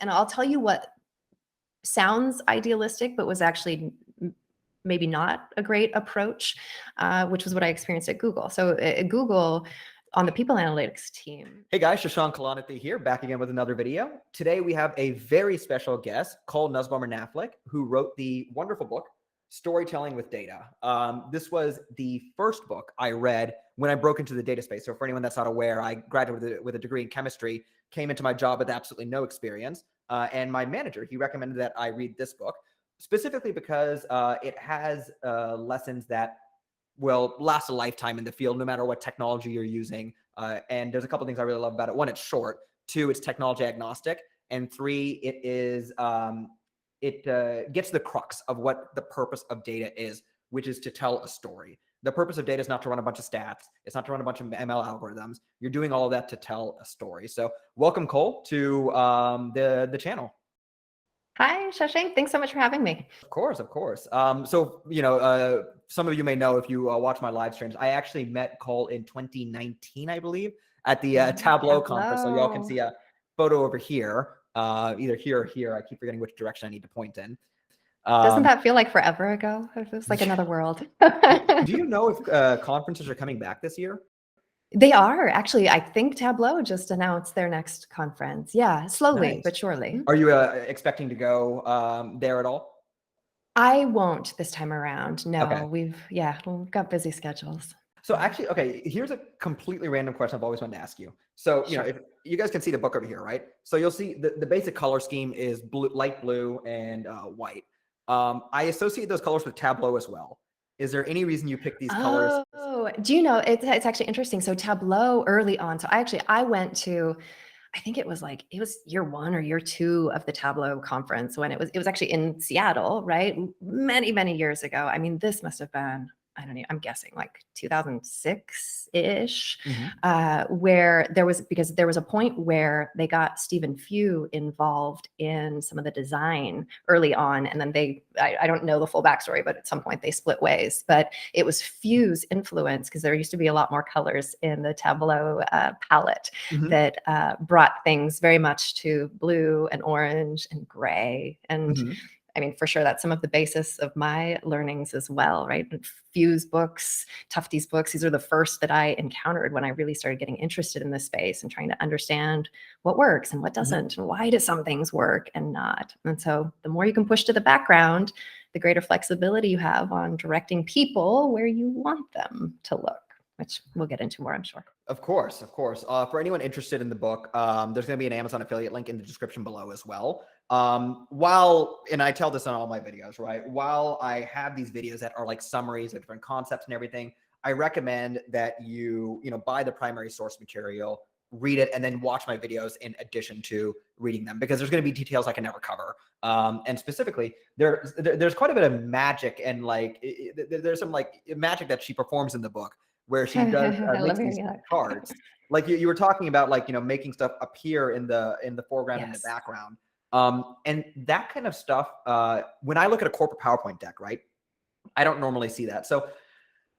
And I'll tell you what sounds idealistic, but was actually maybe not a great approach, which was what I experienced at Google. So at Google, on the people analytics team. Hey guys, Shashank Kalanithi here, back again with another video. Today we have a very special guest, Cole Nussbaumer-Knaflic, who wrote the wonderful book, Storytelling with Data. This was the first book I read when I broke into the data space. So for anyone that's not aware, I graduated with a degree in chemistry, came into my job with absolutely no experience. And my manager, he recommended that I read this book, specifically because it has lessons that will last a lifetime in the field, no matter what technology you're using. And there's a couple of things I really love about it. One, it's short. Two, it's technology agnostic. And three, it is it gets the crux of what the purpose of data is, which is to tell a story. The purpose of data is not to run a bunch of stats. It's not to run a bunch of ML algorithms. You're doing all of that to tell a story. So welcome, Cole, to the channel. Hi, Shashank. Thanks so much for having me. Of course, of course. So, you know, some of you may know if you watch my live streams, I actually met Cole in 2019, I believe, at the Tableau conference. So y'all can see a photo over here, either here or here. I keep forgetting which direction I need to point in. Doesn't that feel like forever ago? It feels like another world. Do you know if conferences are coming back this year? They are actually. I think Tableau just announced their next conference. Yeah, slowly Nice. but surely. Are you expecting to go there at all? I won't this time around. No, Okay. we've got busy schedules. So actually, okay, here's a completely random question I've always wanted to ask you. So, you know, if you guys can see the book over here, right? So you'll see the basic color scheme is blue, light blue and white. I associate those colors with Tableau as well. Is there any reason you picked these colors? Oh, do you know, it's actually interesting. So Tableau early on, so I went to, I think it was year 1 or year 2 of the Tableau conference when it was actually in Seattle, right? Many, many years ago. I mean, this must have been, I don't know, I'm guessing like 2006-ish, where because there was a point where they got Stephen Few involved in some of the design early on. And then I don't know the full backstory, but at some point they split ways. But it was Few's influence, because there used to be a lot more colors in the Tableau palette that brought things very much to blue and orange and gray. And I mean, for sure, that's some of the basis of my learnings as well, right? Few's books, Tufte's books, these are the first that I encountered when I really started getting interested in this space and trying to understand what works and what doesn't, and why do some things work and not. And so the more you can push to the background, the greater flexibility you have on directing people where you want them to look, which we'll get into more, I'm sure. Of course, of course. For anyone interested in the book, there's going to be an Amazon affiliate link in the description below as well. And I tell this on all my videos, right? While I have these videos that are like summaries of different concepts and everything, I recommend that you buy the primary source material, read it, and then watch my videos in addition to reading them, because there's going to be details I can never cover. And specifically, there's quite a bit of magic, and like there's some like magic that she performs in the book, where she does makes these cards. Like you were talking about, like, making stuff appear in the foreground and the background. And that kind of stuff, when I look at a corporate PowerPoint deck, right, I don't normally see that. So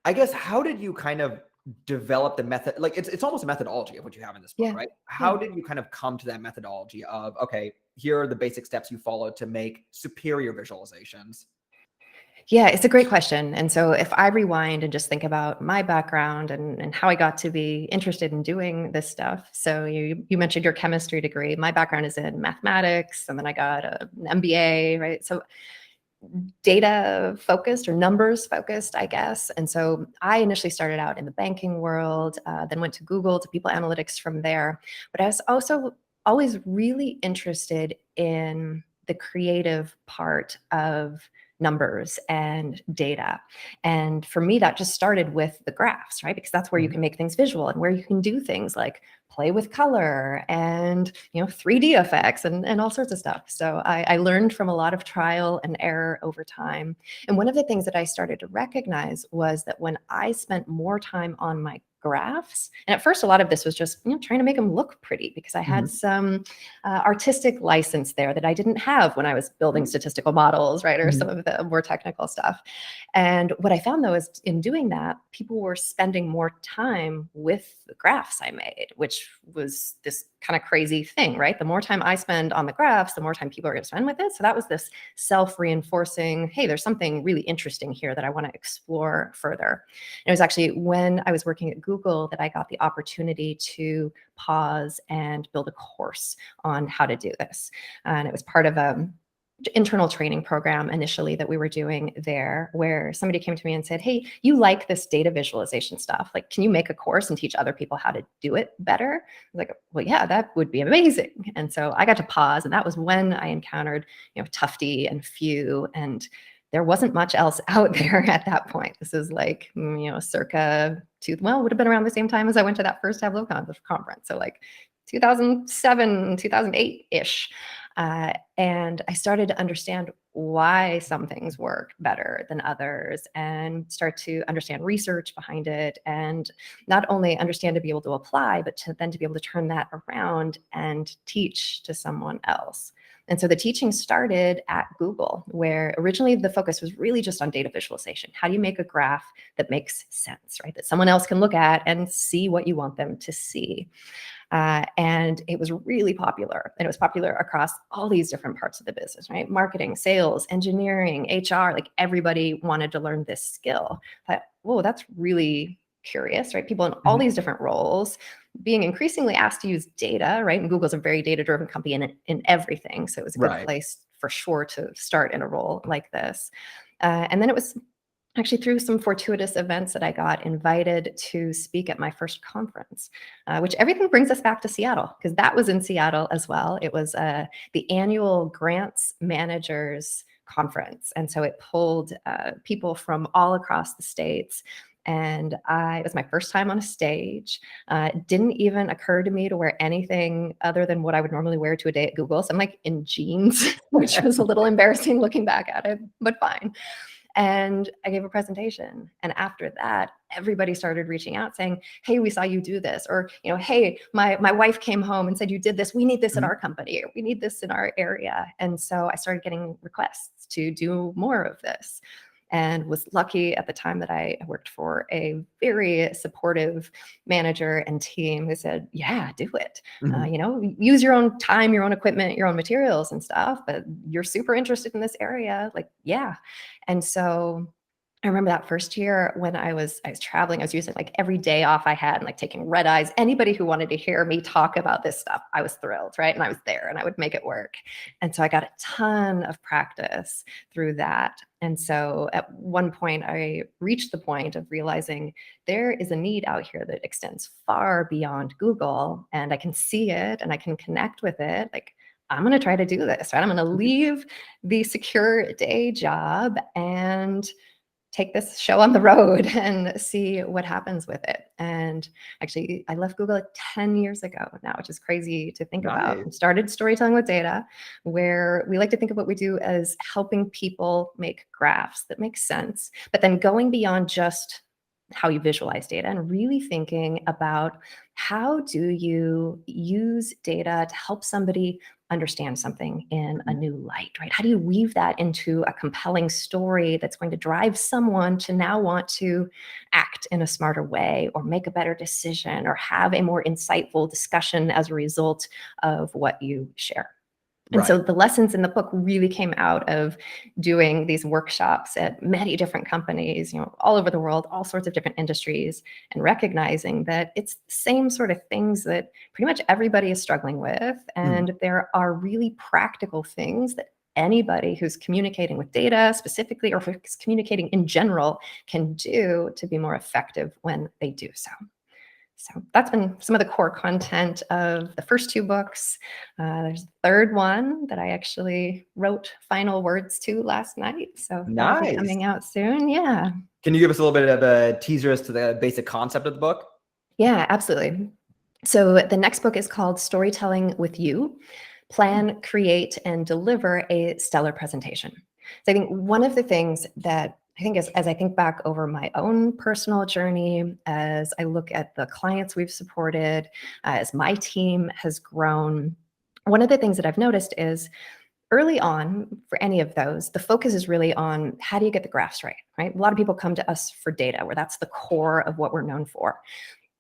I guess, how did you kind of develop the method? Like, it's almost a methodology of what you have in this book, right? How did you kind of come to that methodology of, okay, here are the basic steps you follow to make superior visualizations? Yeah, it's a great question. And so if I rewind and just think about my background and how I got to be interested in doing this stuff. So you mentioned your chemistry degree. My background is in mathematics, and then I got an MBA, right? So data focused or numbers focused, I guess. And so I initially started out in the banking world, then went to Google, to people analytics from there. But I was also always really interested in the creative part of numbers and data. And for me, that just started with the graphs, right? Because that's where you can make things visual and where you can do things like play with color and 3D effects and all sorts of stuff. So I learned from a lot of trial and error over time. And one of the things that I started to recognize was that when I spent more time on my graphs, and at first a lot of this was just trying to make them look pretty, because I had some artistic license there that I didn't have when I was building statistical models, right, or some of the more technical stuff. And what I found, though, is in doing that, people were spending more time with the graphs I made, which which was this kind of crazy thing, right? The more time I spend on the graphs, the more time people are going to spend with it. So that was this self-reinforcing, hey, there's something really interesting here that I want to explore further. And it was actually when I was working at Google that I got the opportunity to pause and build a course on how to do this. And it was part of a internal training program initially that we were doing there, where somebody came to me and said, hey, you like this data visualization stuff, like, can you make a course and teach other people how to do it better? I was like, well, yeah, that would be amazing. And so I got to pause, and that was when I encountered, Tufte and Few, and there wasn't much else out there at that point. This is like, circa it would have been around the same time as I went to that first Tableau conference. So like 2007, 2008-ish. And I started to understand why some things work better than others, and start to understand research behind it, and not only understand to be able to apply, but then to be able to turn that around and teach to someone else. And so the teaching started at Google, where originally the focus was really just on data visualization. How do you make a graph that makes sense, right? That someone else can look at and see what you want them to see. And it was really popular, and it was popular across all these different parts of the business, right? Marketing, sales, engineering, HR, like everybody wanted to learn this skill. But, whoa, that's really curious, right? People in all these different roles being increasingly asked to use data, right? And Google's a very data-driven company in everything. So it was a good place for sure to start in a role like this. And then it was actually through some fortuitous events that I got invited to speak at my first conference, which everything brings us back to Seattle, because that was in Seattle as well. It was the annual Grants Managers Conference. And so it pulled people from all across the states. And it was my first time on a stage. It didn't even occur to me to wear anything other than what I would normally wear to a day at Google. So I'm like in jeans, which was a little embarrassing looking back at it, but fine. And I gave a presentation. And after that, everybody started reaching out saying, hey, we saw you do this. Or, hey, my wife came home and said, you did this. We need this at our company. Or we need this in our area. And so I started getting requests to do more of this, and was lucky at the time that I worked for a very supportive manager and team who said, yeah, do it. Use your own time, your own equipment, your own materials and stuff, but you're super interested in this area. Like, yeah. And so I remember that first year when I was traveling, I was using like every day off I had and like taking red eyes. Anybody who wanted to hear me talk about this stuff, I was thrilled, right? And I was there and I would make it work. And so I got a ton of practice through that. And so at one point, I reached the point of realizing there is a need out here that extends far beyond Google, and I can see it and I can connect with it. Like, I'm going to try to do this, right? I'm going to leave the secure day job and take this show on the road and see what happens with it. And actually, I left Google like 10 years ago now, which is crazy to think about. And started Storytelling with Data, where we like to think of what we do as helping people make graphs that make sense, but then going beyond just how you visualize data and really thinking about how do you use data to help somebody understand something in a new light, right? How do you weave that into a compelling story that's going to drive someone to now want to act in a smarter way, or make a better decision, or have a more insightful discussion as a result of what you share? And so the lessons in the book really came out of doing these workshops at many different companies, all over the world, all sorts of different industries, and recognizing that it's the same sort of things that pretty much everybody is struggling with. And there are really practical things that anybody who's communicating with data specifically, or who's communicating in general, can do to be more effective when they do so. So that's been some of the core content of the first two books. There's a third one that I actually wrote final words to last night. So that'll be coming out soon. Yeah. Can you give us a little bit of a teaser as to the basic concept of the book? Yeah, absolutely. So the next book is called Storytelling with You: Plan, Create, and Deliver a Stellar Presentation. So I think one of the things that I think as I think back over my own personal journey, as I look at the clients we've supported, as my team has grown, one of the things that I've noticed is early on for any of those, the focus is really on how do you get the graphs right? A lot of people come to us for data, where that's the core of what we're known for.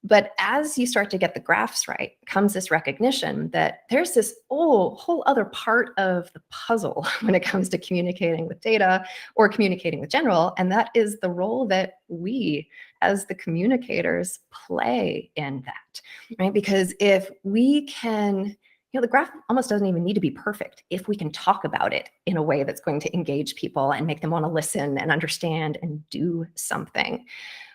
But as you start to get the graphs right, comes this recognition that there's this whole other part of the puzzle when it comes to communicating with data or communicating with general, and that is the role that we as the communicators play in that, right? Because if we can, the graph almost doesn't even need to be perfect if we can talk about it in a way that's going to engage people and make them want to listen and understand and do something.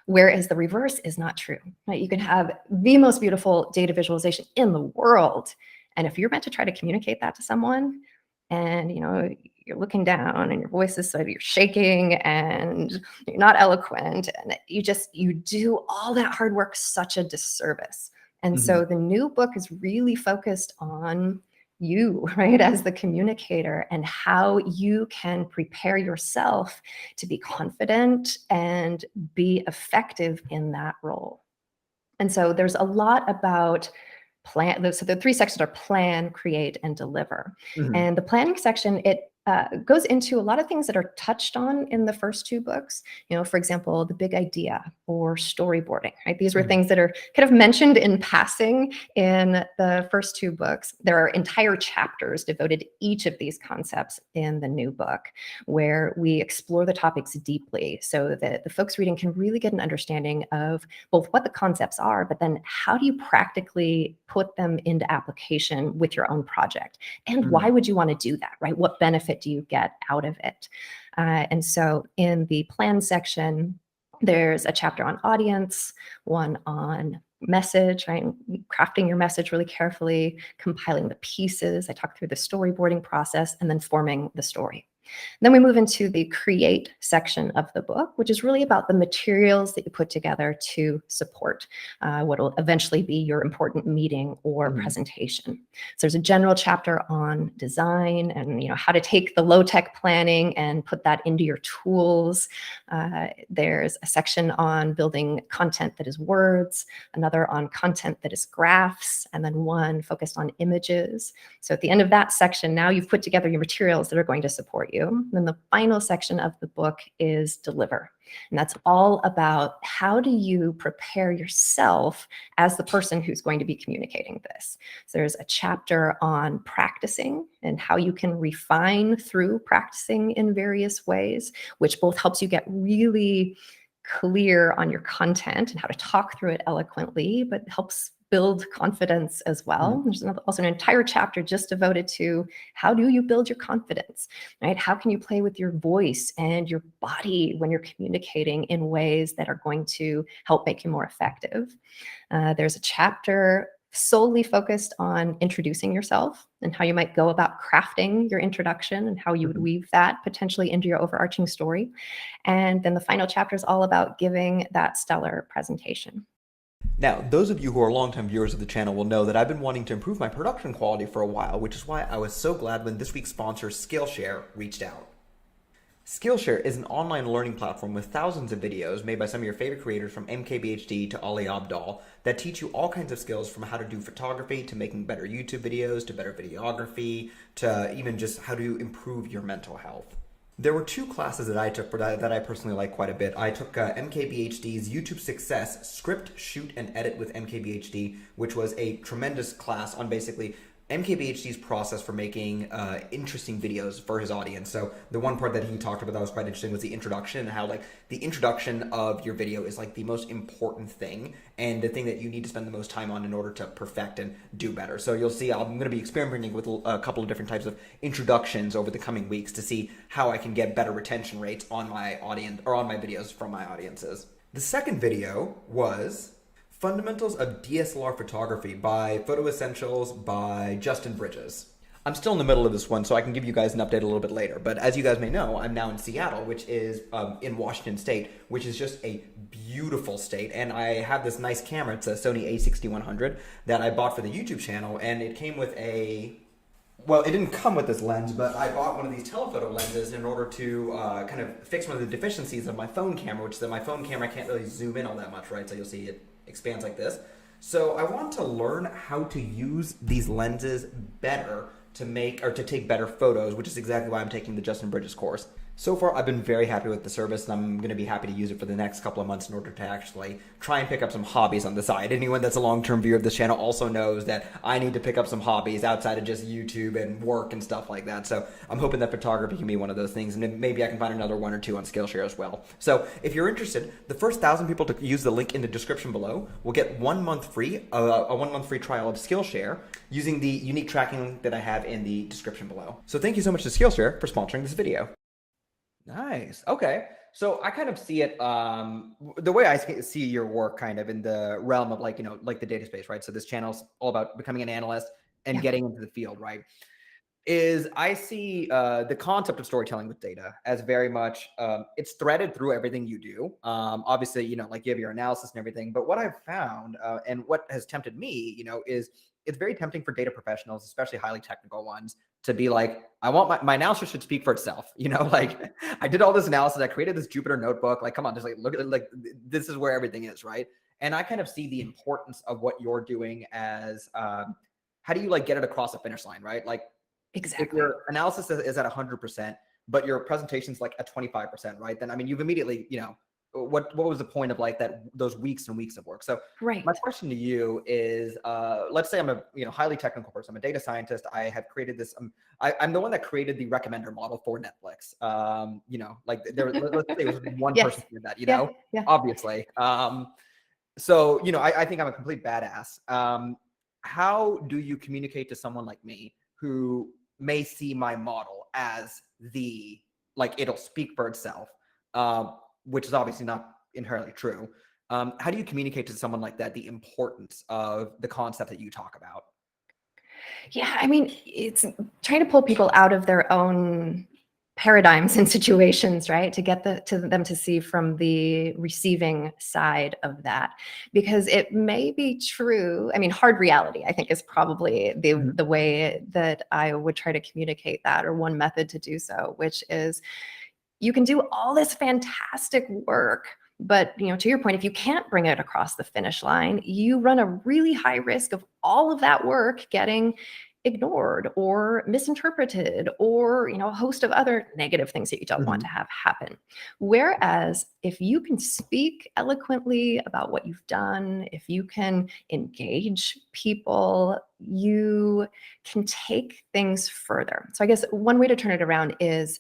Whereas the reverse is not true, right? You can have the most beautiful data visualization in the world. And if you're meant to try to communicate that to someone and, you're looking down and your voice is you're shaking and you're not eloquent and you do all that hard work such a disservice. And so the new book is really focused on you, right, as the communicator and how you can prepare yourself to be confident and be effective in that role. And so there's a lot about plan. So the three sections are plan, create, and deliver. And the planning section, it goes into a lot of things that are touched on in the first two books. For example, the big idea or storyboarding, right? These were things that are kind of mentioned in passing in the first two books. There are entire chapters devoted to each of these concepts in the new book, where we explore the topics deeply so that the folks reading can really get an understanding of both what the concepts are, but then how do you practically put them into application with your own project? And why would you want to do that, right? What benefit do you get out of it? And so in the plan section, there's a chapter on audience, one on message, right? Crafting your message really carefully, compiling the pieces. I talk through the storyboarding process and then forming the story. Then we move into the create section of the book, which is really about the materials that you put together to support what will eventually be your important meeting or presentation. So there's a general chapter on design and how to take the low-tech planning and put that into your tools. There's a section on building content that is words, another on content that is graphs, and then one focused on images. So at the end of that section, now you've put together your materials that are going to support you. Then the final section of the book is deliver. And that's all about how do you prepare yourself as the person who's going to be communicating this. So there's a chapter on practicing and how you can refine through practicing in various ways, which both helps you get really clear on your content and how to talk through it eloquently, but helps build confidence as well. There's also an entire chapter just devoted to how do you build your confidence, right? How can you play with your voice and your body when you're communicating in ways that are going to help make you more effective? There's a chapter solely focused on introducing yourself and how you might go about crafting your introduction and how you would weave that potentially into your overarching story. And then the final chapter is all about giving that stellar presentation. Now, those of you who are longtime viewers of the channel will know that I've been wanting to improve my production quality for a while, which is why I was so glad when this week's sponsor, Skillshare, reached out. Skillshare is an online learning platform with thousands of videos made by some of your favorite creators from MKBHD to Ali Abdaal that teach you all kinds of skills from how to do photography to making better YouTube videos to better videography to even just how to improve your mental health. There were two classes that I took that I personally like quite a bit. I took MKBHD's YouTube Success Script, Shoot, and Edit with MKBHD, which was a tremendous class on basically MKBHD's process for making interesting videos for his audience. So the one part that he talked about that was quite interesting was the introduction and how the introduction of your video is the most important thing and the thing that you need to spend the most time on in order to perfect and do better. So you'll see I'm going to be experimenting with a couple of different types of introductions over the coming weeks to see how I can get better retention rates on my audience or on my videos from my audiences. The second video was Fundamentals of DSLR Photography by Photo Essentials by Justin Bridges. I'm still in the middle of this one, so I can give you guys an update a little bit later. But as you guys may know, I'm now in Seattle, which is in Washington State, which is just a beautiful state. And I have this nice camera. It's a Sony a6100 that I bought for the YouTube channel, and it came with well, it didn't come with this lens, but I bought one of these telephoto lenses in order to kind of fix one of the deficiencies of my phone camera, which is that my phone camera can't really zoom in all that much, right? So you'll see it expands like this. So I want to learn how to use these lenses better to take better photos, which is exactly why I'm taking the Justin Bridges course. So far, I've been very happy with the service, and I'm going to be happy to use it for the next couple of months in order to actually try and pick up some hobbies on the side. Anyone that's a long-term viewer of this channel also knows that I need to pick up some hobbies outside of just YouTube and work and stuff like that. So I'm hoping that photography can be one of those things, and maybe I can find another one or two on Skillshare as well. So if you're interested, the first 1,000 people to use the link in the description below will get 1 month free, a 1 month free trial of Skillshare using the unique tracking link that I have in the description below. So thank you so much to Skillshare for sponsoring this video. Nice. Okay. So I kind of see it the way I see your work kind of in the realm of like, like the data space, right? So this channel's all about becoming an analyst and Yeah. getting into the field, right? Is I see the concept of storytelling with data as very much it's threaded through everything you do. Obviously, like you have your analysis and everything, but what I've found and what has tempted me, is it's very tempting for data professionals, especially highly technical ones, to be like, I want my analysis should speak for itself. Like I did all this analysis, I created this Jupyter notebook. Like, come on, just like look at it, like this is where everything is, right? And I kind of see the importance of what you're doing as how do you like get it across the finish line, right? Like if Exactly. your analysis is at 100%, but your presentation's like at 25%, right? Then I mean, you've immediately, what was the point of like those weeks and weeks of work? So Right. my question to you is, let's say I'm a highly technical person. I'm a data scientist. I have created this. I'm the one that created the recommender model for Netflix. Like let's say it was one Yes. person who did that. Yeah. Yeah. Obviously. So I think I'm a complete badass. How do you communicate to someone like me who may see my model as it'll speak for itself, which is obviously not inherently true. How do you communicate to someone like that the importance of the concept that you talk about? Yeah, I mean, it's trying to pull people out of their own paradigms and situations, right? To get them to see from the receiving side of that, because it may be true. I mean, hard reality, I think, is probably the way that I would try to communicate that, or one method to do so, which is you can do all this fantastic work, but to your point, if you can't bring it across the finish line, you run a really high risk of all of that work getting ignored or misinterpreted, or a host of other negative things that you don't want to have happen. Whereas if you can speak eloquently about what you've done, if you can engage people, you can take things further. So I guess one way to turn it around is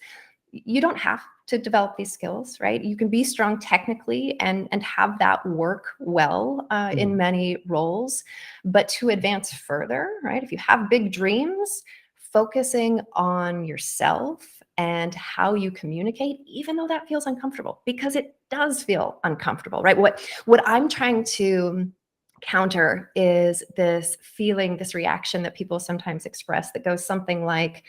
you don't have to develop these skills, right? You can be strong technically and have that work well in many roles, but to advance further, right? If you have big dreams, focusing on yourself and how you communicate, even though that feels uncomfortable, because it does feel uncomfortable, right? What I'm trying to counter is this feeling, this reaction that people sometimes express that goes something like,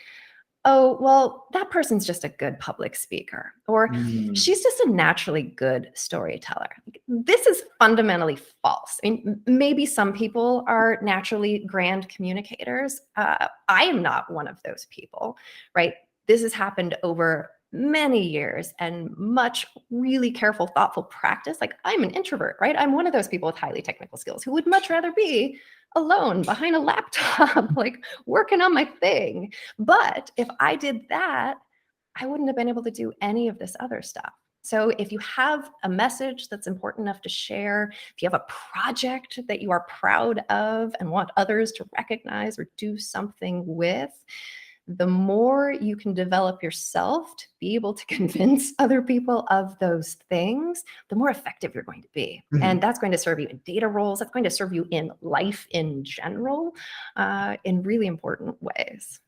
oh, well, that person's just a good public speaker, or she's just a naturally good storyteller. This is fundamentally false. I mean, maybe some people are naturally grand communicators. I am not one of those people, right? This has happened over many years and much really careful, thoughtful practice. Like, I'm an introvert, right? I'm one of those people with highly technical skills who would much rather be alone behind a laptop, like working on my thing. But if I did that, I wouldn't have been able to do any of this other stuff. So if you have a message that's important enough to share, if you have a project that you are proud of and want others to recognize or do something with, the more you can develop yourself to be able to convince other people of those things, the more effective you're going to be. And that's going to serve you in data roles. That's going to serve you in life in general, in really important ways.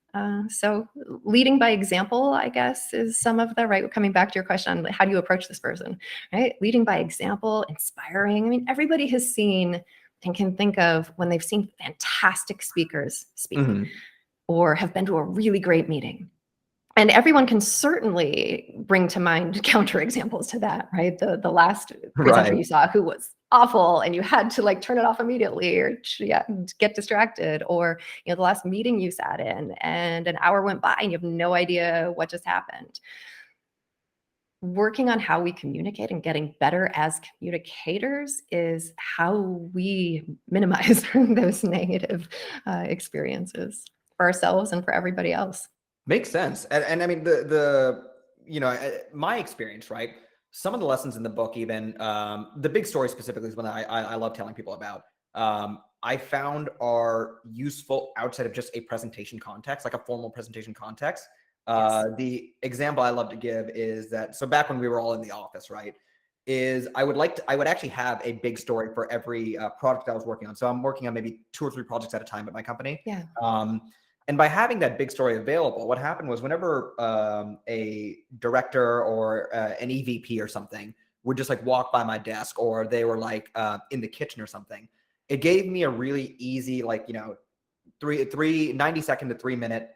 So leading by example, I guess, is some of the, right, coming back to your question on how do you approach this person, right? Leading by example, inspiring. I mean, everybody has seen and can think of when they've seen fantastic speakers speak. Or have been to a really great meeting. And everyone can certainly bring to mind counterexamples to that, right? The last presenter you saw who was awful and you had to like turn it off immediately or get distracted, or the last meeting you sat in and an hour went by and you have no idea what just happened. Working on how we communicate and getting better as communicators is how we minimize those negative experiences for ourselves and for everybody else. Makes sense. And I mean, the my experience, right? Some of the lessons in the book, even the big story specifically, is one that I love telling people about. I found are useful outside of just a presentation context, like a formal presentation context. Yes. The example I love to give is that, so back when we were all in the office, right, is I would actually have a big story for every product I was working on. So I'm working on maybe 2 or 3 projects at a time at my company. Yeah. And by having that big story available, what happened was whenever a director or an EVP or something would just like walk by my desk, or they were like in the kitchen or something, it gave me a really easy, like, 90-second to 3-minute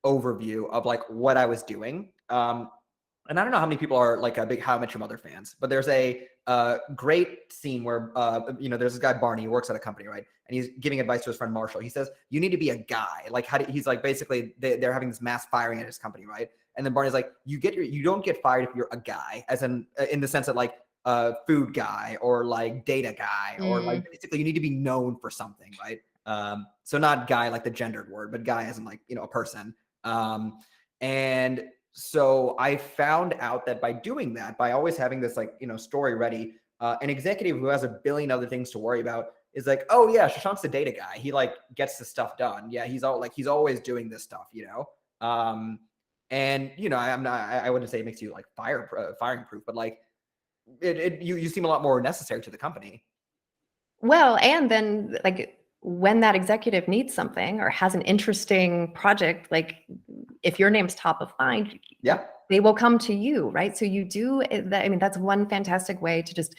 overview of like what I was doing. And I don't know how many people are like a big How I Met Your Mother fans, but there's a great scene where, there's this guy, Barney, who works at a company, right? And he's giving advice to his friend Marshall. He says, you need to be a guy. Like, he's like, basically they're having this mass firing at his company, right? And then Barney's like, you don't get fired if you're a guy, as in the sense that like food guy or like data guy, or like basically you need to be known for something, right? So not guy like the gendered word, but guy as in like, a person. And so I found out that by doing that, by always having this like, story ready, an executive who has a billion other things to worry about is like, oh yeah, Shashank's the data guy. He like gets the stuff done. Yeah, he's always doing this stuff, and I wouldn't say it makes you like firing proof, but like you seem a lot more necessary to the company. Well, and then like when that executive needs something or has an interesting project, like if your name's top of mind, Yeah. they will come to you, right? So you do that. I mean, that's one fantastic way to just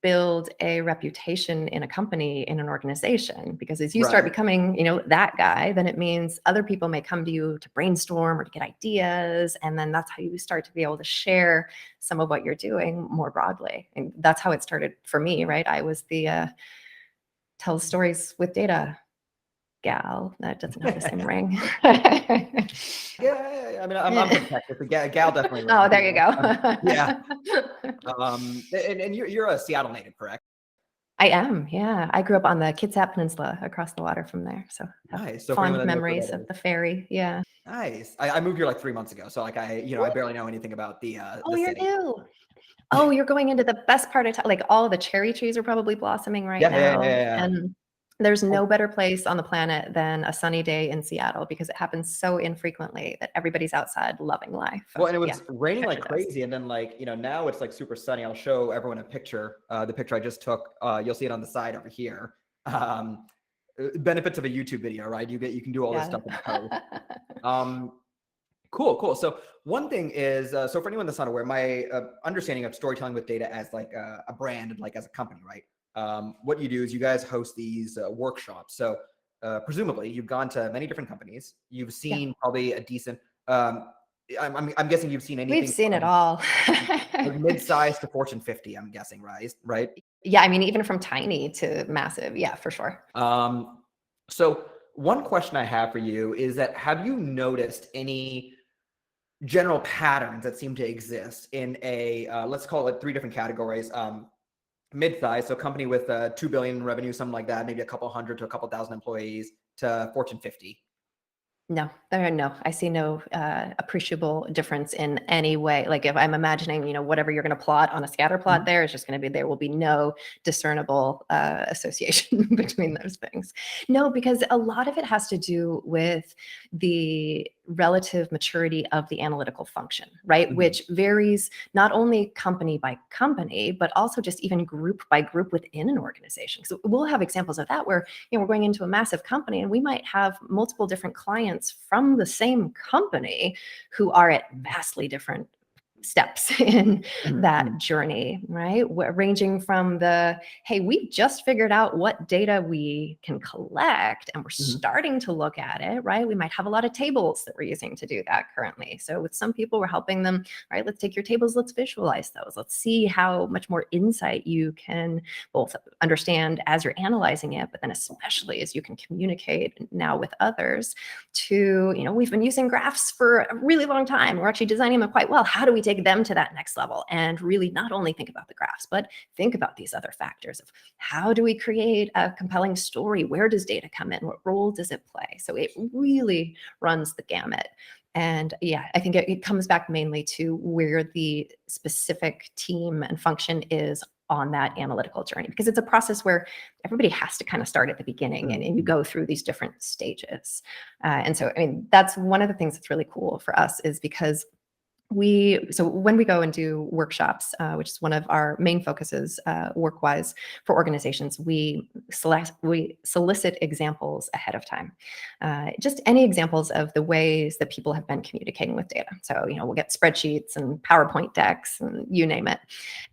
build a reputation in a company, in an organization, because as you start Right. becoming, that guy, then it means other people may come to you to brainstorm or to get ideas. And then that's how you start to be able to share some of what you're doing more broadly. And that's how it started for me, right? I was the tell stories with data gal. That doesn't have the same ring. Yeah. I mean, I'm from Texas. The gal definitely. Oh, there you go. Yeah. And you're a Seattle native, correct? I am. Yeah, I grew up on the Kitsap Peninsula, across the water from there. So nice. So for anyone fond that knows where memories that of is. the ferry. Yeah. Nice. I moved here like 3 months ago, so like I barely know anything about the Oh, you're city. new. Oh, you're going into the best part of town. Like all the cherry trees are probably blossoming right Yeah. now. And there's Oh. no better place on the planet than a sunny day in Seattle, because it happens so infrequently that everybody's outside loving life. Well, and it was Yeah, raining like actually does. crazy, and then like now it's like super sunny. I'll show everyone a picture. The picture I just took. You'll see it on the side over here. Benefits of a YouTube video, right? You can do all this stuff in post. Cool. So one thing is, so for anyone that's not aware, my understanding of storytelling with data as like a brand and like as a company, right? What you do is you guys host these workshops. So presumably you've gone to many different companies. You've seen probably a decent. I'm guessing you've seen anything. We've seen it all. Like mid-size to Fortune 50. I'm guessing, right? Yeah, I mean, even from tiny to massive. Yeah, for sure. So one question I have for you is that, have you noticed any general patterns that seem to exist in a, let's call it 3 different categories, mid-size, so company with 2 billion in revenue, something like that, maybe a couple hundred to a couple thousand employees, to Fortune 50? No, I see no appreciable difference in any way. Like if I'm imagining, whatever you're going to plot on a scatter plot, there is just going to be, there will be no discernible association between those things. No, because a lot of it has to do with the relative maturity of the analytical function, right? Which varies not only company by company, but also just even group by group within an organization. So we'll have examples of that where, we're going into a massive company and we might have multiple different clients from the same company who are at vastly different steps in that journey, right? Ranging from the, hey, we've just figured out what data we can collect and we're starting to look at it, right? We might have a lot of tables that we're using to do that currently. So with some people, we're helping them, right? Let's take your tables, let's visualize those. Let's see how much more insight you can both understand as you're analyzing it, but then especially as you can communicate now with others to, we've been using graphs for a really long time. We're actually designing them quite well. How do we take take them to that next level and really not only think about the graphs, but think about these other factors of how do we create a compelling story? Where does data come in? What role does it play? So it really runs the gamut. And yeah, I think it comes back mainly to where the specific team and function is on that analytical journey, because it's a process where everybody has to kind of start at the beginning and you go through these different stages. And so, I mean, that's one of the things that's really cool for us, is because so when we go and do workshops, which is one of our main focuses work-wise for organizations, we solicit examples ahead of time. Just any examples of the ways that people have been communicating with data. So, we'll get spreadsheets and PowerPoint decks and you name it.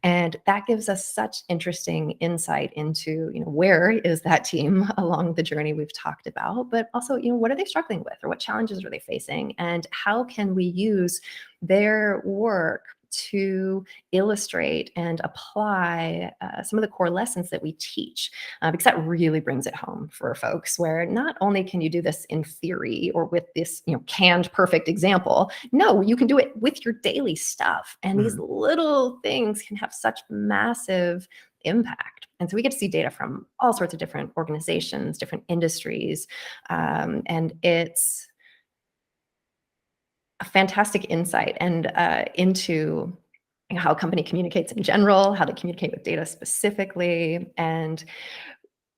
And that gives us such interesting insight into, where is that team along the journey we've talked about, but also, what are they struggling with, or what challenges are they facing, and how can we use their work to illustrate and apply some of the core lessons that we teach, because that really brings it home for folks, where not only can you do this in theory or with this canned perfect example, no, you can do it with your daily stuff, and these little things can have such massive impact. And so we get to see data from all sorts of different organizations, different industries, and it's a fantastic insight and into how a company communicates in general, how to communicate with data specifically. And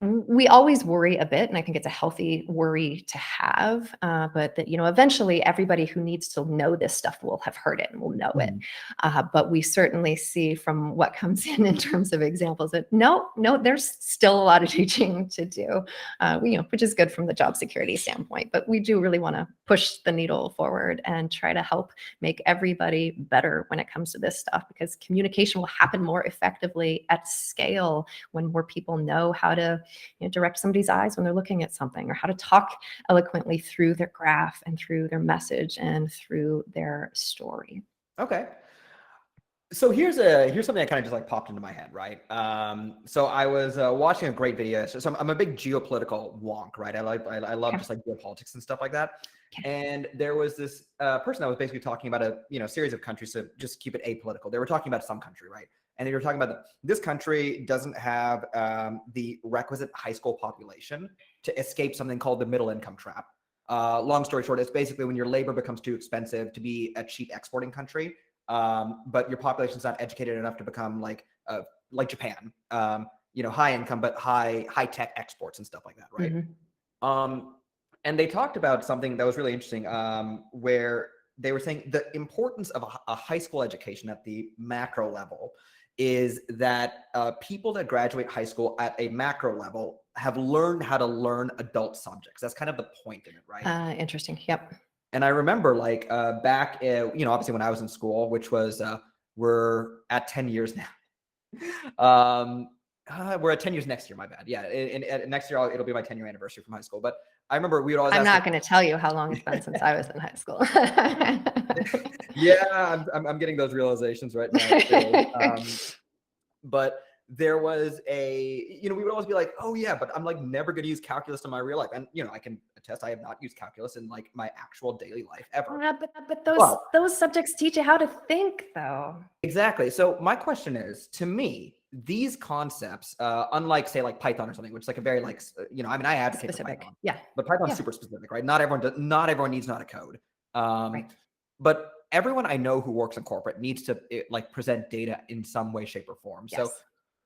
we always worry a bit, and I think it's a healthy worry to have, but that, eventually everybody who needs to know this stuff will have heard it and will know it. But we certainly see from what comes in terms of examples that no, there's still a lot of teaching to do, which is good from the job security standpoint. But we do really want to push the needle forward and try to help make everybody better when it comes to this stuff, because communication will happen more effectively at scale when more people know how to direct somebody's eyes when they're looking at something, or how to talk eloquently through their graph and through their message and through their story. Okay. So here's something that kind of just like popped into my head, right? So I was watching a great video. So I'm a big geopolitical wonk, right? I love just like geopolitics and stuff like that. And there was this person that was basically talking about a series of countries, to just keep it apolitical. They were talking about some country, right? And they were talking about this country doesn't have the requisite high school population to escape something called the middle income trap. Long story short, it's basically when your labor becomes too expensive to be a cheap exporting country, but your population's not educated enough to become like Japan, high income but high tech exports and stuff like that, right? And they talked about something that was really interesting, where they were saying the importance of a high school education at the macro level is that people that graduate high school at a macro level have learned how to learn adult subjects. That's kind of the point in it, right? Interesting. Yep. And I remember back, obviously when I was in school, which was, we're at 10 years now. We're at 10 years next year, my bad. Yeah. And next year, it'll be my 10-year anniversary from high school. But I remember we would always I'm not going to tell you how long it's been since I was in high school. Yeah, I'm getting those realizations right now. But there was we would always be like, oh yeah, but I'm like never going to use calculus in my real life. And I can attest I have not used calculus in like my actual daily life ever. But those subjects teach you how to think, though. Exactly. So my question is, to me, these concepts, unlike say like Python or something, which is like a very like, I advocate for Python. Yeah. But Python's super specific, right? Not everyone needs not a code. Right. But everyone I know who works in corporate needs to present data in some way, shape, or form. Yes. So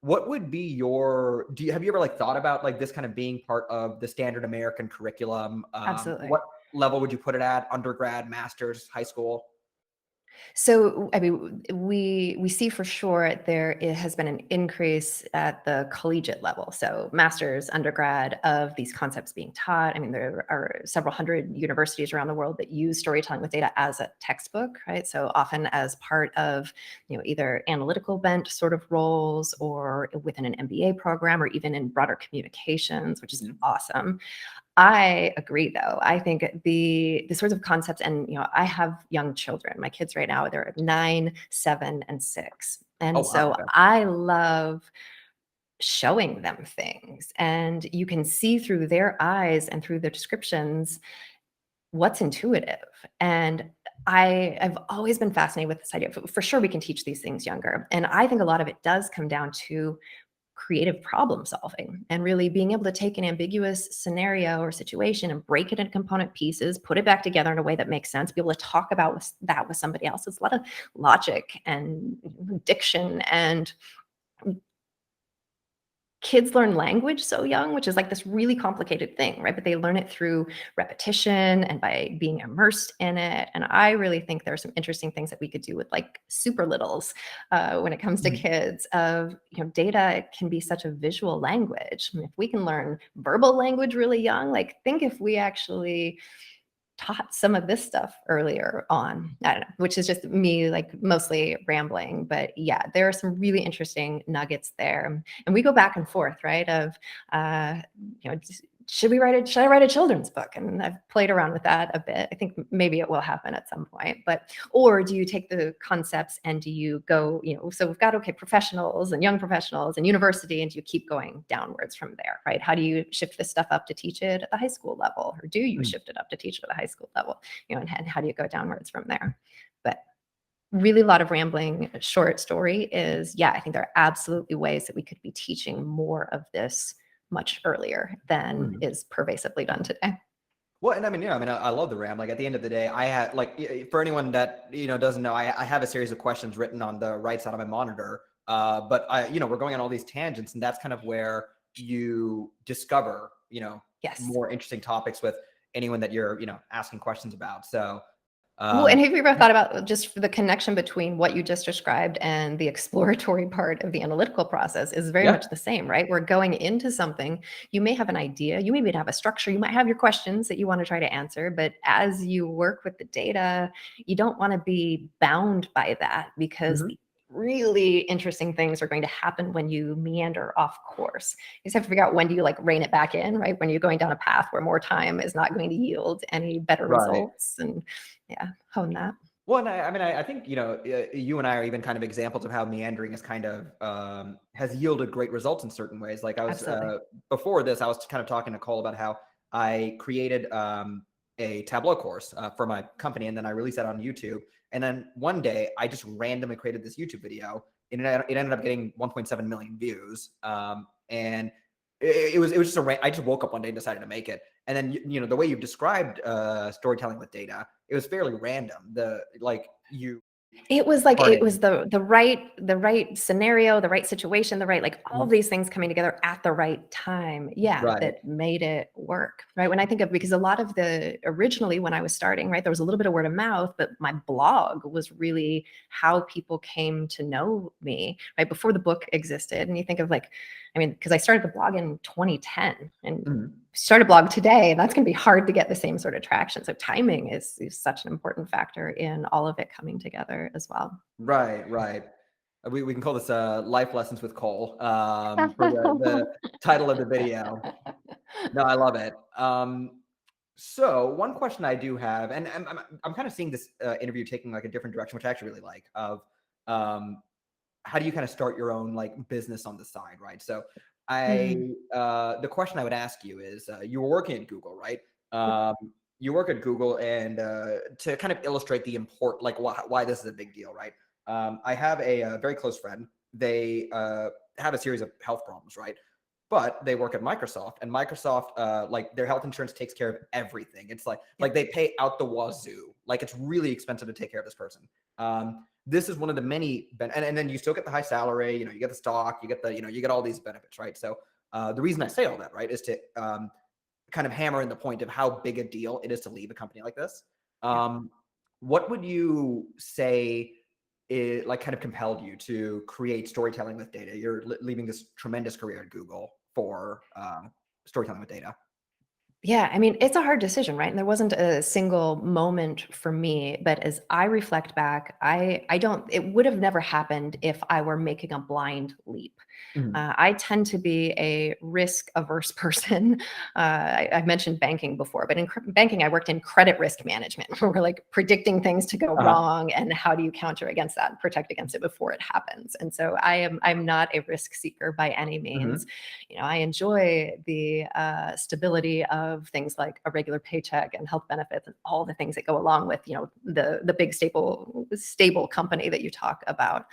what would be have you ever like thought about like this kind of being part of the standard American curriculum? Absolutely. What level would you put it at? Undergrad, master's, high school? So, I mean, we see for sure it has been an increase at the collegiate level. So master's, undergrad, of these concepts being taught. I mean, there are several hundred universities around the world that use storytelling with data as a textbook, right? So often as part of, either analytical bent sort of roles, or within an MBA program, or even in broader communications, which is awesome. I agree, though. I think the sorts of concepts, and I have young children. My kids right now, they're 9, 7, and 6, and Okay. I love showing them things, and you can see through their eyes and through the descriptions what's intuitive. And I've always been fascinated with this idea. For sure, we can teach these things younger. And I think a lot of it does come down to creative problem solving and really being able to take an ambiguous scenario or situation and break it into component pieces, put it back together in a way that makes sense, be able to talk about that with somebody else. It's a lot of logic and diction, and kids learn language so young, which is like this really complicated thing, right? But they learn it through repetition and by being immersed in it. And I really think there are some interesting things that we could do with like super littles when it comes to kids. Of data can be such a visual language. And if we can learn verbal language really young, like think if we actually taught some of this stuff earlier on. I don't know, which is just me like mostly rambling, but yeah, there are some really interesting nuggets there. And we go back and forth, right? Of, should I write a children's book? And I've played around with that a bit. I think maybe it will happen at some point, or do you take the concepts and do you go, so we've got, okay, professionals and young professionals and university, and do you keep going downwards from there, right? How do you shift this stuff up to teach it at the high school level? Or do you shift it up to teach it at the high school level? And how do you go downwards from there? But really a lot of rambling. Short story is, yeah, I think there are absolutely ways that we could be teaching more of this much earlier than is pervasively done today. Well, and I love the RAM. Like at the end of the day, I had for anyone that doesn't know, I have a series of questions written on the right side of my monitor. But we're going on all these tangents, and that's kind of where you discover Yes. more interesting topics with anyone that you're asking questions about. So. Well, and have you ever thought about just the connection between what you just described and the exploratory part of the analytical process is very much the same, right? We're going into something, you may have an idea, you maybe have a structure, you might have your questions that you want to try to answer, but as you work with the data, you don't want to be bound by that, because really interesting things are going to happen when you meander off course. You just have to figure out when do you like rein it back in, right? When you're going down a path where more time is not going to yield any better results, and hone that. Well, and I think, you and I are even kind of examples of how meandering is kind of has yielded great results in certain ways. Like I was before this, I was kind of talking to Cole about how I created a Tableau course for my company, and then I released that on YouTube. And then one day I just randomly created this YouTube video, and it ended up getting 1.7 million views. And it was just I just woke up one day and decided to make it. And then, the way you've described storytelling with data, it was fairly random. It was like, it was the right scenario, the right situation, the right, like all these things coming together at the right time. That made it work. Right. When I think of, because a lot of originally when I was starting, right, there was a little bit of word of mouth, but my blog was really how people came to know me, right, before the book existed. And you think of because I started the blog in 2010 and start a blog today, and that's going to be hard to get the same sort of traction. So timing is such an important factor in all of it coming together as well. Right. We can call this Life Lessons with Cole for the title of the video. No, I love it. So one question I do have, and I'm kind of seeing this interview taking like a different direction, which I actually really like, of how do you kind of start your own like business on the side, right? So the question I would ask you is, you were working at Google, right? You work at Google, and to kind of illustrate the like why this is a big deal, right? I have a very close friend. They have a series of health problems, right? But they work at Microsoft, and Microsoft, like their health insurance takes care of everything. It's like they pay out the wazoo. Like it's really expensive to take care of this person. This is one of the many, and then you still get the high salary, you get the stock, you get the, you get all these benefits, right? So the reason I say all that, right, is to kind of hammer in the point of how big a deal it is to leave a company like this. What would you say it like kind of compelled you to create storytelling with data? You're leaving this tremendous career at Google for storytelling with data. Yeah, I mean, it's a hard decision, right? And there wasn't a single moment for me, but as I reflect back, it would have never happened if I were making a blind leap. Mhm. I tend to be a risk averse person. I've mentioned banking before, but in banking, I worked in credit risk management, where we're like predicting things to go wrong and how do you counter against that and protect against it before it happens. And so I'm not a risk seeker by any means. I enjoy the stability of things like a regular paycheck and health benefits and all the things that go along with, the big stable company that you talk about.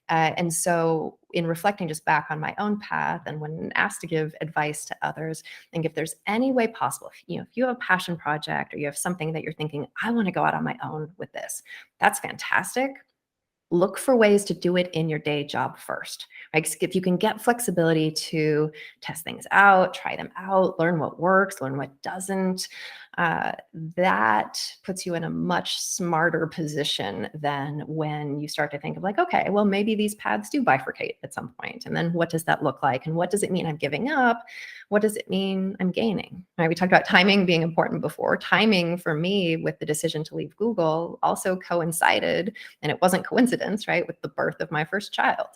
And so in reflecting just back on my own path and when asked to give advice to others, I think if there's any way possible, if you have a passion project or you have something that you're thinking, I want to go out on my own with this, that's fantastic. Look for ways to do it in your day job first. Right? 'Cause if you can get flexibility to test things out, try them out, learn what works, learn what doesn't, that puts you in a much smarter position than when you start to think of like, okay, well, maybe these paths do bifurcate at some point. And then what does that look like? And what does it mean I'm giving up? What does it mean I'm gaining? Right? We talked about timing being important before. Timing for me with the decision to leave Google also coincided, and it wasn't coincidence, right, with the birth of my first child.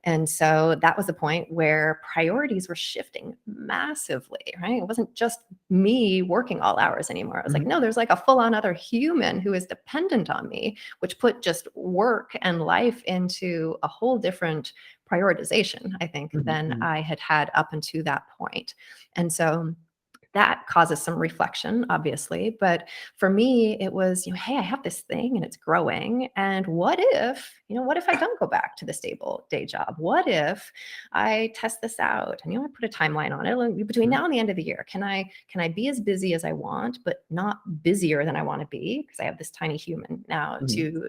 And so that was the point where priorities were shifting massively, right? It wasn't just me working all hours anymore. I was like, no, there's like a full-on other human who is dependent on me, which put just work and life into a whole different prioritization, I think, than I had had up until that point. And so that causes some reflection, obviously. But for me, it was, hey, I have this thing and it's growing. And what if I don't go back to the stable day job? What if I test this out? And I put a timeline on it. Like, between now and the end of the year, can I be as busy as I want, but not busier than I want to be? Because I have this tiny human now to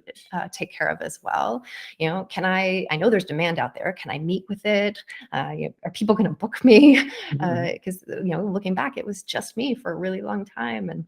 take care of as well. I know there's demand out there. Can I meet with it? Are people going to book me? Because looking back, it was just me for a really long time. And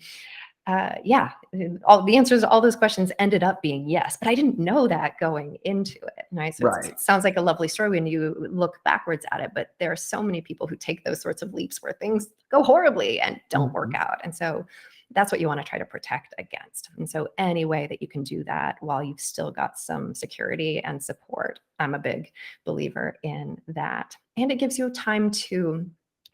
all the answers to all those questions ended up being yes, but I didn't know that going into it. Right. So it sounds like a lovely story when you look backwards at it, but there are so many people who take those sorts of leaps where things go horribly and don't work out. And so that's what you want to try to protect against. And so any way that you can do that while you've still got some security and support, I'm a big believer in that. And it gives you time to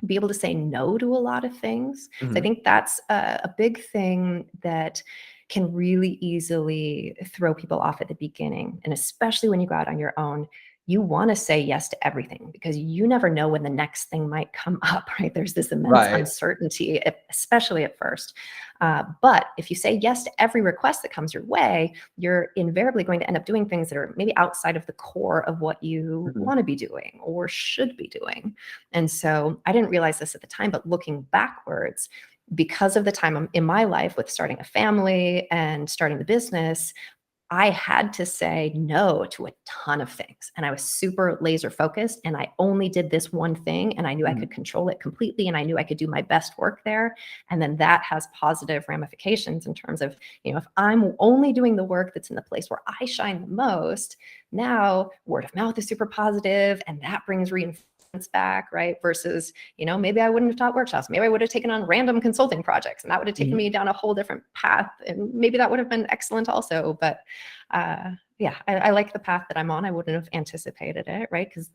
be able to say no to a lot of things. So I think that's a big thing that can really easily throw people off at the beginning. And especially when you go out on your own, you want to say yes to everything because you never know when the next thing might come up, right? There's this immense uncertainty, especially at first. But if you say yes to every request that comes your way, you're invariably going to end up doing things that are maybe outside of the core of what you want to be doing or should be doing. And so I didn't realize this at the time, but looking backwards, because of the time in my life with starting a family and starting the business, I had to say no to a ton of things. And I was super laser focused and I only did this one thing and I knew I could control it completely and I knew I could do my best work there. And then that has positive ramifications in terms of, if I'm only doing the work that's in the place where I shine the most, now word of mouth is super positive and that brings reinforcement back, right? Versus, maybe I wouldn't have taught workshops. Maybe I would have taken on random consulting projects and that would have taken me down a whole different path. And maybe that would have been excellent also. But I like the path that I'm on. I wouldn't have anticipated it, right? Because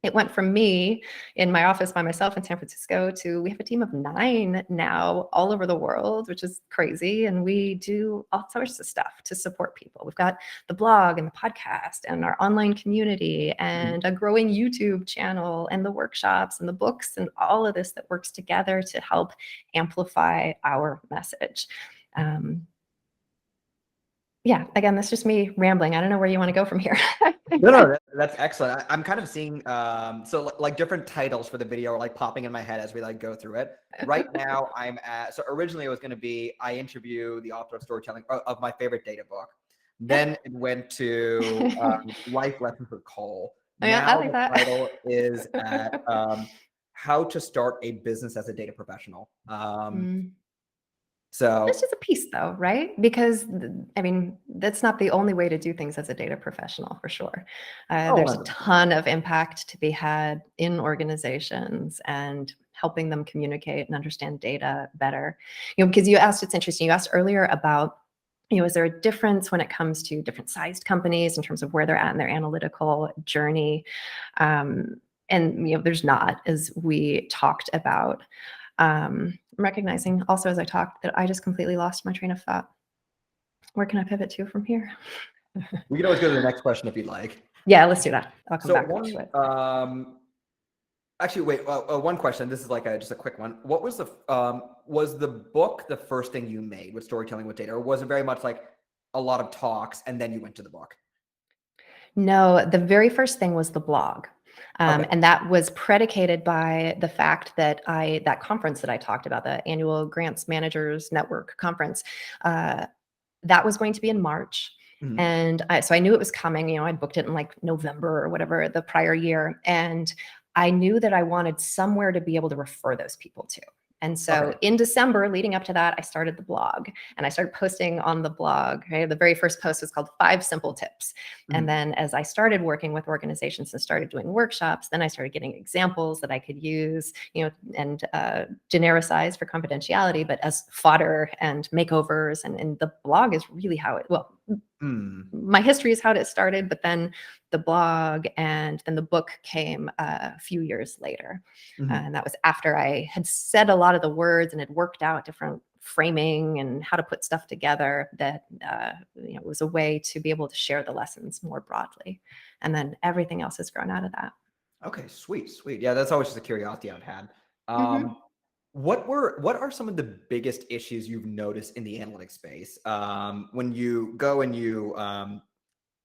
it went from me in my office by myself in San Francisco to we have a team of 9 now all over the world, which is crazy. And we do all sorts of stuff to support people. We've got the blog and the podcast and our online community and a growing YouTube channel and the workshops and the books and all of this that works together to help amplify our message. Again, that's just me rambling. I don't know where you want to go from here. No, that's excellent. I'm kind of seeing, so like different titles for the video are like popping in my head as we like go through it. Right now so originally it was going to be, I interview the author of storytelling of my favorite data book. Then it went to Life Lessons with Cole. I like the that. title is at How to Start a Business as a Data Professional. So it's just a piece though, right? Because that's not the only way to do things as a data professional for sure. There's a ton of impact to be had in organizations and helping them communicate and understand data better. Because you asked, it's interesting, you asked earlier about, is there a difference when it comes to different sized companies in terms of where they're at in their analytical journey? and there's not, as we talked about. I'm recognizing also as I talked that I just completely lost my train of thought. Where can I pivot to from here? We can always go to the next question if you'd like. Yeah, let's do that. I'll come So back one, to it. actually, wait, one question. This is like just a quick one. What was the book the first thing you made with Storytelling with Data, or was it very much like a lot of talks and then you went to the book? No, the very first thing was the blog. Okay. And that was predicated by the fact that that conference that I talked about, the annual Grants Managers Network conference, that was going to be in March. Mhm. And so I knew it was coming. I'd booked it in like November or whatever the prior year. And I knew that I wanted somewhere to be able to refer those people to. And so Okay. in December, leading up to that, I started the blog and I started posting on the blog. Right? The very first post was called 5 Simple Tips. Mhm. And then as I started working with organizations and started doing workshops, then I started getting examples that I could use, and genericize for confidentiality, but as fodder and makeovers. And the blog is really how my history is how it started, but then the blog and then the book came a few years later. Mhm. And that was after I had said a lot of the words and had worked out different framing and how to put stuff together, that it was a way to be able to share the lessons more broadly. And then everything else has grown out of that. Okay, sweet. Yeah, that's always just a curiosity I've had. Mhm. What are some of the biggest issues you've noticed in the analytics space when you go and you,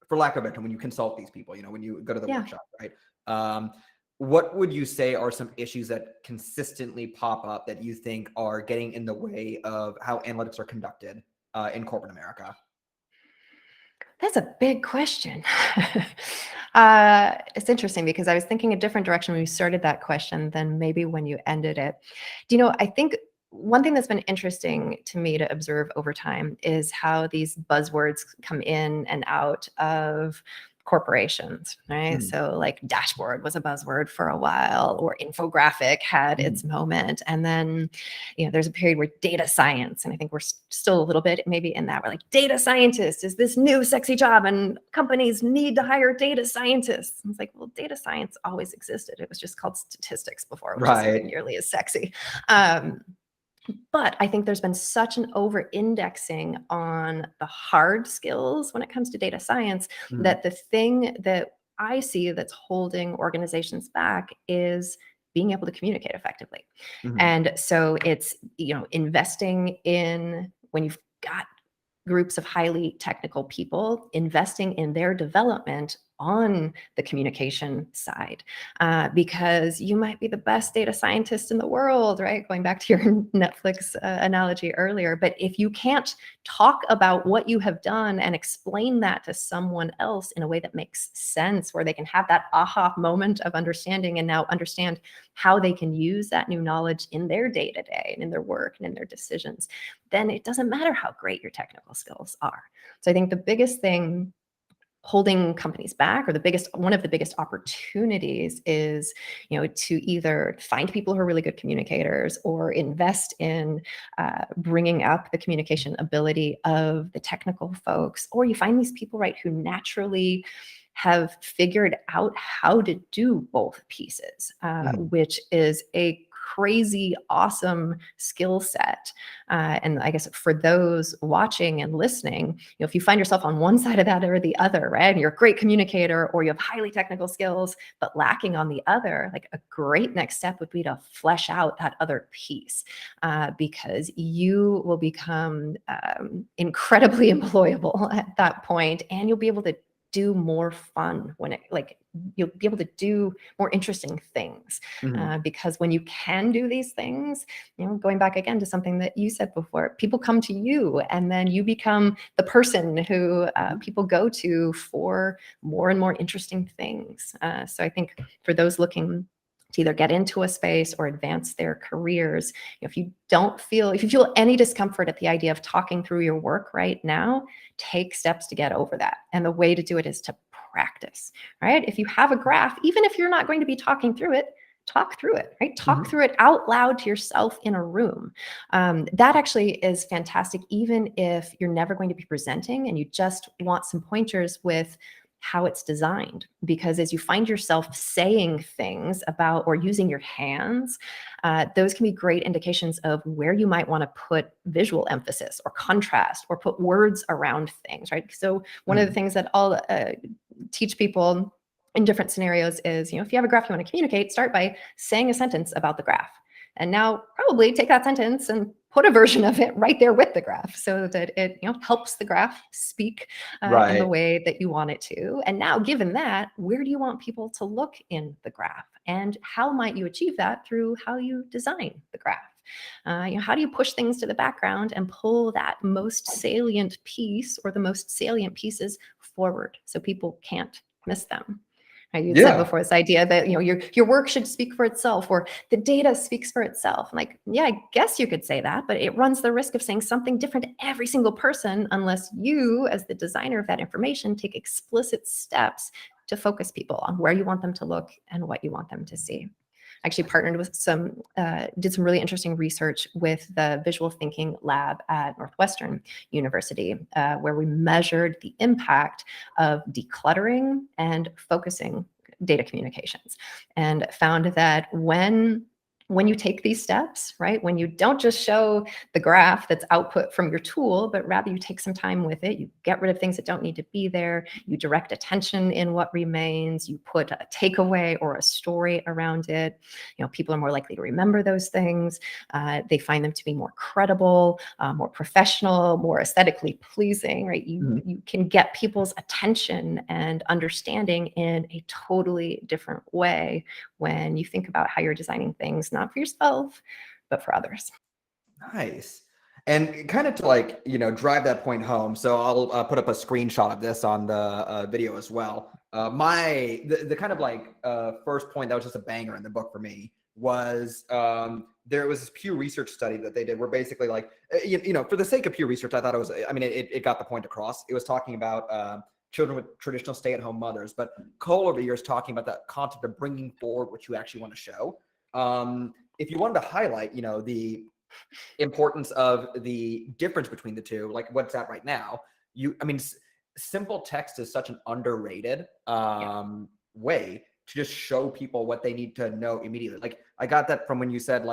for lack of a better term, when you consult these people, when you go to the Yeah. workshop, right? What would you say are some issues that consistently pop up that you think are getting in the way of how analytics are conducted in corporate America? That's a big question. It's interesting because I was thinking a different direction when you started that question than maybe when you ended it. I think one thing that's been interesting to me to observe over time is how these buzzwords come in and out of corporations, right? Mhm. So like dashboard was a buzzword for a while, or infographic had its moment. And then, there's a period where data science, and I think we're still a little bit maybe in that, we're like, data scientist is this new sexy job and companies need to hire data scientists. And it's like, well, data science always existed. It was just called statistics before, which Right. isn't nearly as sexy. But I think there's been such an over-indexing on the hard skills when it comes to data science Mhm. that the thing that I see that's holding organizations back is being able to communicate effectively. Mhm. And so it's, investing in, when you've got groups of highly technical people, investing in their development on the communication side, because you might be the best data scientist in the world, right? Going back to your Netflix analogy earlier. But if you can't talk about what you have done and explain that to someone else in a way that makes sense, where they can have that aha moment of understanding and now understand how they can use that new knowledge in their day-to-day and in their work and in their decisions, then it doesn't matter how great your technical skills are. So I think the biggest thing holding companies back, or one of the biggest opportunities, is to either find people who are really good communicators or invest in bringing up the communication ability of the technical folks, or you find these people, right, who naturally have figured out how to do both pieces, which is a crazy awesome skill set. And I guess for those watching and listening, if you find yourself on one side of that or the other, right, and you're a great communicator or you have highly technical skills but lacking on the other, like a great next step would be to flesh out that other piece, because you will become incredibly employable at that point, and you'll be able to do more fun you'll be able to do more interesting things, Mhm. because when you can do these things, going back again to something that you said before, people come to you and then you become the person who people go to for more and more interesting things. So I think for those looking to either get into a space or advance their careers, if you feel any discomfort at the idea of talking through your work right now, take steps to get over that. And the way to do it is to practice, right? If you have a graph, even if you're not going to be talking through it, talk through it, right? Talk through it out loud to yourself in a room. That actually is fantastic, even if you're never going to be presenting and you just want some pointers with how it's designed. Because as you find yourself saying things about or using your hands, those can be great indications of where you might want to put visual emphasis or contrast or put words around things, right? So one of the things that I'll teach people in different scenarios is, if you have a graph you want to communicate, start by saying a sentence about the graph. And now probably take that sentence and put a version of it right there with the graph so that it helps the graph speak in the way that you want it to. And now, given that, where do you want people to look in the graph? And how might you achieve that through how you design the graph? How do you push things to the background and pull that most salient piece or the most salient pieces forward so people can't miss them? You said before this idea that your work should speak for itself, or the data speaks for itself. Like, yeah, I guess you could say that, but it runs the risk of saying something different to every single person unless you, as the designer of that information, take explicit steps to focus people on where you want them to look and what you want them to see. I actually partnered with did some really interesting research with the Visual Thinking Lab at Northwestern University, where we measured the impact of decluttering and focusing data communications, and found that when you take these steps, right, when you don't just show the graph that's output from your tool, but rather you take some time with it, you get rid of things that don't need to be there, you direct attention in what remains, you put a takeaway or a story around it, people are more likely to remember those things. They find them to be more credible, more professional, more aesthetically pleasing, right? You can get people's attention and understanding in a totally different way when you think about how you're designing things, not for yourself, but for others. Nice. And kind of to drive that point home. So I'll put up a screenshot of this on the video as well. The kind of first point that was just a banger in the book for me was there was this Pew Research study that they did where basically for the sake of Pew Research, I thought it got the point across. It was talking about children with traditional stay-at-home mothers, but Cole over here is talking about that concept of bringing forward what you actually want to show. If you wanted to highlight, the importance of the difference between the two, like what's that right now, simple text is such an underrated way to just show people what they need to know immediately. Like I got that from when you said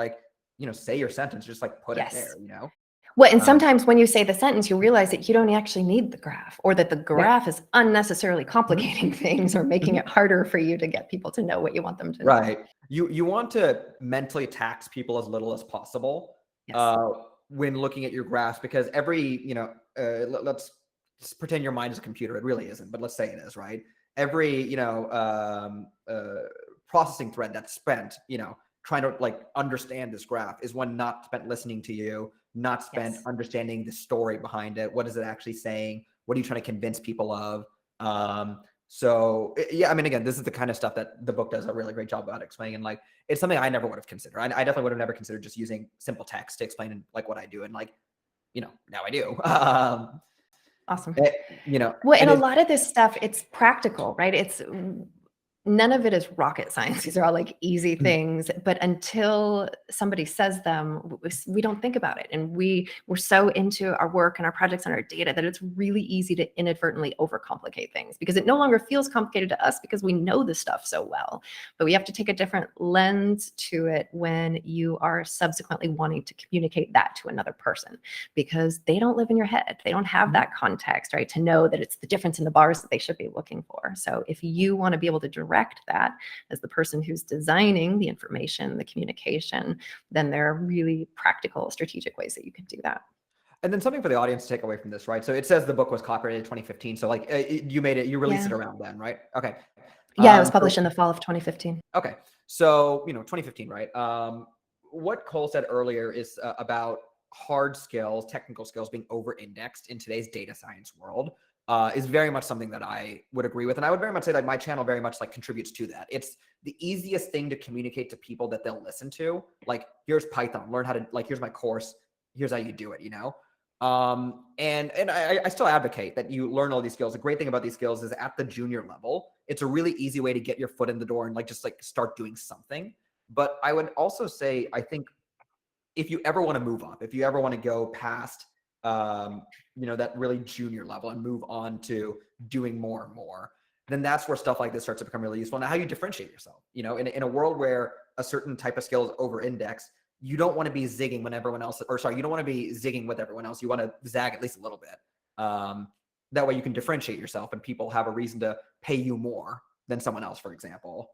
say your sentence, just put it there, Well, and sometimes when you say the sentence, you realize that you don't actually need the graph, or that the graph is unnecessarily complicating things or making it harder for you to get people to know what you want them to know. Right. You want to mentally tax people as little as possible when looking at your graphs, because every, let's just pretend your mind is a computer. It really isn't, but let's say it is, right? Every, processing thread that's spent, trying to understand this graph is one not spent listening to you, not spent understanding the story behind it. What is it actually saying? What are you trying to convince people of? So yeah, again, this is the kind of stuff that the book does a really great job about explaining. And it's something I never would have considered. I definitely would have never considered just using simple text to explain what I do. And now I do. Awesome. Well, and a lot of this stuff, it's practical, right? None of it is rocket science. These are all easy things, but until somebody says them, we don't think about it. And we're so into our work and our projects and our data that it's really easy to inadvertently overcomplicate things, because it no longer feels complicated to us because we know this stuff so well. But we have to take a different lens to it when you are subsequently wanting to communicate that to another person, because they don't live in your head. They don't have that context, right, to know that it's the difference in the bars that they should be looking for. So if you want to be able to direct that as the person who's designing the information, the communication, then there are really practical, strategic ways that you can do that. And then something for the audience to take away from this, right? So it says the book was copyrighted in 2015. So you released it around then, right? Okay. Yeah, it was published in the fall of 2015. Okay. So, 2015, right? What Cole said earlier is about hard skills, technical skills being over-indexed in today's data science world. Is very much something that I would agree with. And I would very much say that my channel very much contributes to that. It's the easiest thing to communicate to people that they'll listen to. Here's Python, learn how to, here's my course, here's how you do it, And I still advocate that you learn all these skills. The great thing about these skills is at the junior level, it's a really easy way to get your foot in the door and just start doing something. But I would also say, I think if you ever want to move up, if you ever want to go past that really junior level and move on to doing more and more, then that's where stuff like this starts to become really useful. Now, how you differentiate yourself, in a world where a certain type of skill is over indexed, you don't want to be zigging when everyone else, or sorry, you don't want to be zigging with everyone else. You want to zag at least a little bit. That way you can differentiate yourself and people have a reason to pay you more than someone else, for example.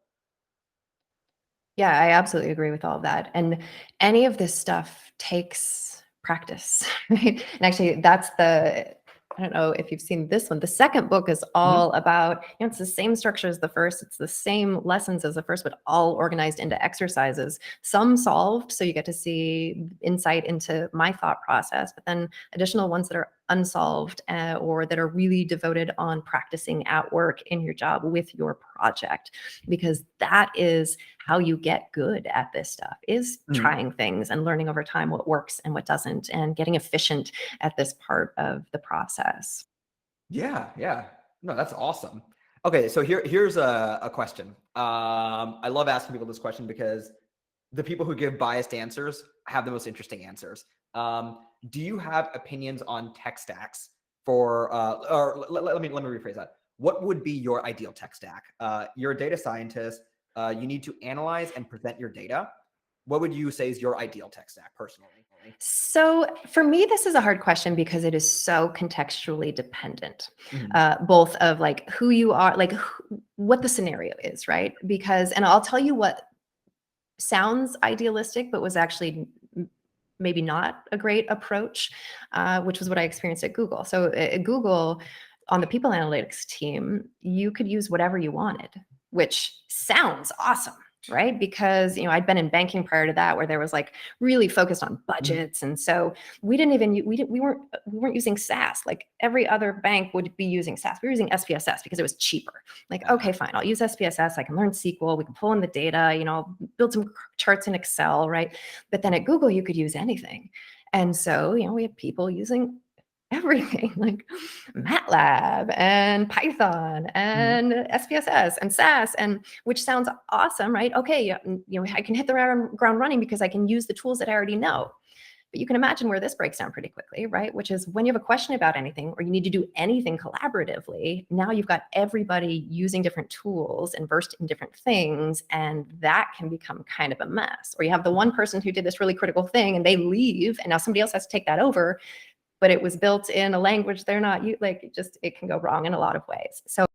Yeah, I absolutely agree with all of that. And any of this stuff takes practice, right? And actually, I don't know if you've seen this one. The second book is all about, it's the same structure as the first. It's the same lessons as the first, but all organized into exercises, some solved. So you get to see insight into my thought process, but then additional ones that are unsolved or that are really devoted on practicing at work in your job with your project, because that is how you get good at this stuff, is trying things and learning over time what works and what doesn't, and getting efficient at this part of the process. Yeah. No, that's awesome. Okay, so here's a question. I love asking people this question because the people who give biased answers have the most interesting answers. Do you have opinions on tech stacks for, or let me rephrase that. What would be your ideal tech stack? You're a data scientist. You need to analyze and present your data. What would you say is your ideal tech stack personally? So for me, this is a hard question because it is so contextually dependent, Mhm. both of like who you are, like what the scenario is, right? Because, and I'll tell you what sounds idealistic, but was actually maybe not a great approach, which was what I experienced at Google. So at Google, on the people analytics team, you could use whatever you wanted, which sounds awesome, right? Because I'd been in banking prior to that, where there was like really focused on budgets, and so we weren't using SAS. Like every other bank would be using SAS. We were using SPSS because it was cheaper. Like, okay, fine, I'll use SPSS. I can learn SQL. We can pull in the data. Build some charts in Excel, right? But then at Google, you could use anything, and so we had people using everything like MATLAB and Python and SPSS and SAS, and which sounds awesome, right? Okay, I can hit the ground running because I can use the tools that I already know. But you can imagine where this breaks down pretty quickly, right? Which is when you have a question about anything or you need to do anything collaboratively, now you've got everybody using different tools and versed in different things, and that can become kind of a mess. Or you have the one person who did this really critical thing and they leave, and now somebody else has to take that over, but it was built in a language they're not it can go wrong in a lot of ways. So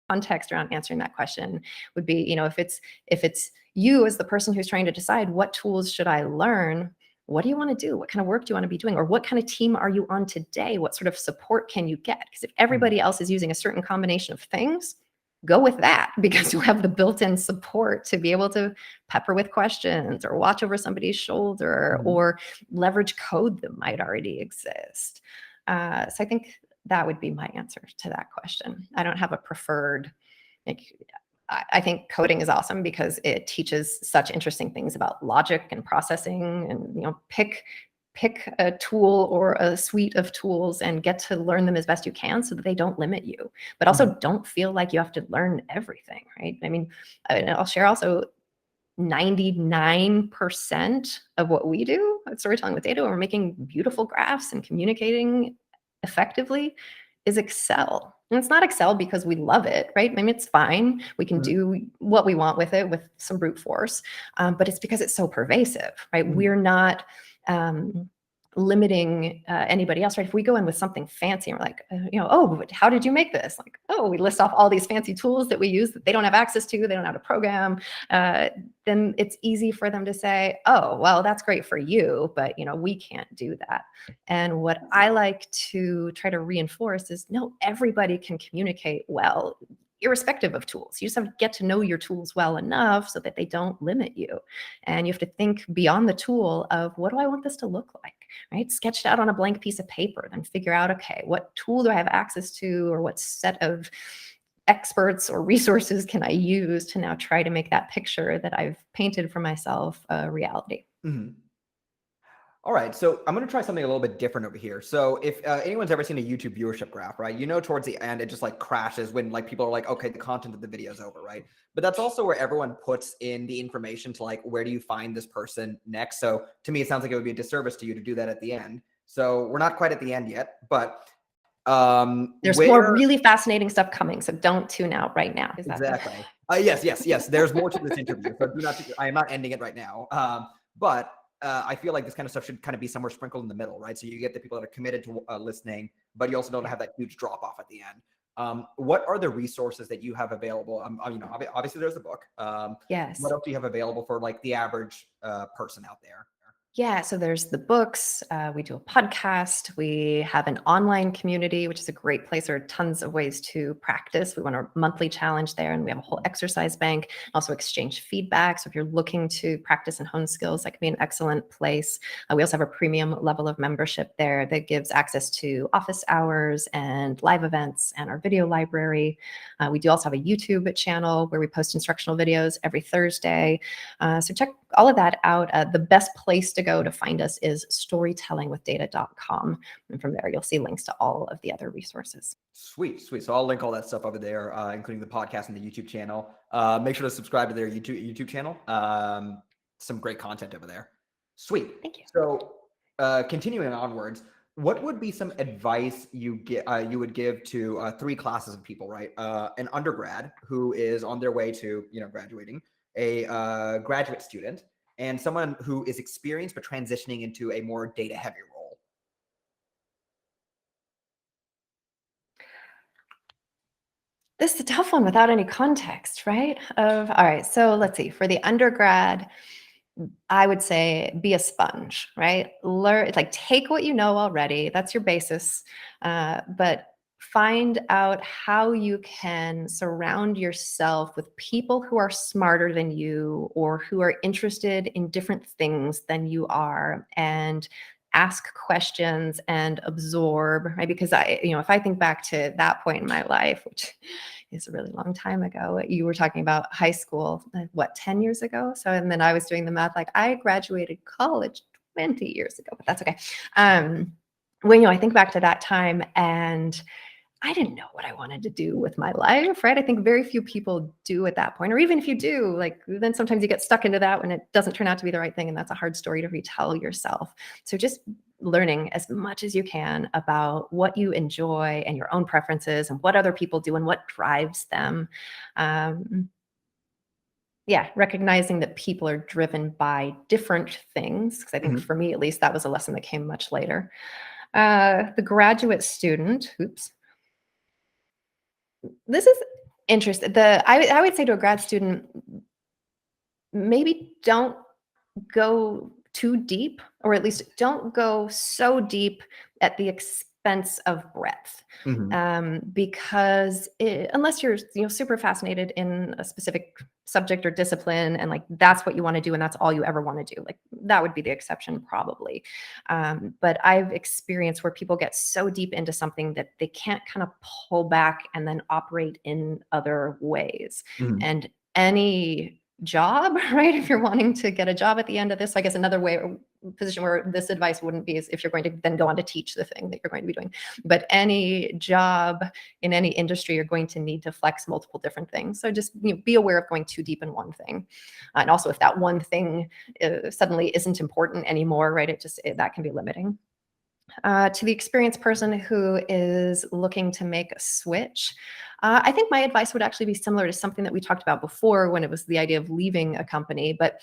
context around answering that question would be, if it's you as the person who's trying to decide what tools should I learn, what do you want to do? What kind of work do you want to be doing? Or what kind of team are you on today? What sort of support can you get? Because if everybody else is using a certain combination of things, go with that, because you have the built-in support to be able to pepper with questions or watch over somebody's shoulder or leverage code that might already exist. So I think that would be my answer to that question. I don't have a preferred, I think coding is awesome because it teaches such interesting things about logic and processing, and pick a tool or a suite of tools and get to learn them as best you can so that they don't limit you, but also don't feel like you have to learn everything, right? I mean, I'll share also 99% of what we do at Storytelling with Data, when we're making beautiful graphs and communicating effectively, is Excel. And it's not Excel because we love it, right? I mean, it's fine. We can do what we want with it with some brute force, but it's because it's so pervasive, right? We're not limiting anybody else, right? If we go in with something fancy and we're like, oh, how did you make this? Like, oh, we list off all these fancy tools that we use that they don't have access to, they don't know how to program, then it's easy for them to say, oh, well, that's great for you, but we can't do that. And what I like to try to reinforce is, no, everybody can communicate well, irrespective of tools. You just have to get to know your tools well enough so that they don't limit you. And you have to think beyond the tool of, what do I want this to look like, right? Sketch it out on a blank piece of paper, then figure out, okay, what tool do I have access to, or what set of experts or resources can I use to now try to make that picture that I've painted for myself a reality. All right, so I'm going to try something a little bit different over here. So if anyone's ever seen a YouTube viewership graph, right, towards the end, it just like crashes when like people are like, okay, the content of the video is over, right? But that's also where everyone puts in the information to like, where do you find this person next? So to me, it sounds like it would be a disservice to you to do that at the end. So we're not quite at the end yet, but There's Where more really fascinating stuff coming, so don't tune out right now. Is that exactly? Yes. There's more to this interview, so do not. I am not ending it right now. But I feel like this kind of stuff should kind of be somewhere sprinkled in the middle, right? So you get the people that are committed to listening, but you also don't have that huge drop off at the end. What are the resources that you have available? Obviously there's the book. Yes. What else do you have available for like the average person out there? Yeah, so there's the books. We do a podcast. We have an online community, which is a great place. There are tons of ways to practice. We run our monthly challenge there, and we have a whole exercise bank. Also exchange feedback. So if you're looking to practice and hone skills, that can be an excellent place. We also have a premium level of membership there that gives access to office hours and live events and our video library. We do also have a YouTube channel where we post instructional videos every Thursday. So check all of that out. The best place to go to find us is storytellingwithdata.com. And from there, you'll see links to all of the other resources. Sweet. So I'll link all that stuff over there, including the podcast and the YouTube channel. Make sure to subscribe to their YouTube channel. Some great content over there. Sweet. Thank you. So continuing onwards, what would be some advice you would give to three classes of people, right? An undergrad who is on their way to graduating, a graduate student, and someone who is experienced but transitioning into a more data heavy role? This is a tough one without any context, right? All right, so let's see. For the undergrad, I would say be a sponge, right? Learn, like take what you know already. That's your basis, but find out how you can surround yourself with people who are smarter than you or who are interested in different things than you are, and ask questions and absorb, right? Because if I think back to that point in my life, which is a really long time ago, you were talking about high school, 10 years ago? So, and then I was doing the math, like I graduated college 20 years ago, but that's okay. When I think back to that time, and I didn't know what I wanted to do with my life, right? I think very few people do at that point, or even if you do, like then sometimes you get stuck into that when it doesn't turn out to be the right thing, and that's a hard story to retell yourself. So just learning as much as you can about what you enjoy and your own preferences and what other people do and what drives them. Recognizing that people are driven by different things, because I think for me at least that was a lesson that came much later. The graduate student, this is interesting. I would say to a grad student, maybe don't go too deep, or at least don't go so deep at the expense of breadth. Because unless you're super fascinated in a specific subject or discipline, and like that's what you want to do and that's all you ever want to do, like that would be the exception probably. But I've experienced where people get so deep into something that they can't kind of pull back and then operate in other ways. And any job, right? If you're wanting to get a job at the end of this, I guess another position where this advice wouldn't be is if you're going to then go on to teach the thing that you're going to be doing. But any job in any industry, you're going to need to flex multiple different things. So just be aware of going too deep in one thing. And also if that one thing suddenly isn't important anymore, right? That can be limiting. To the experienced person who is looking to make a switch, I think my advice would actually be similar to something that we talked about before when it was the idea of leaving a company. But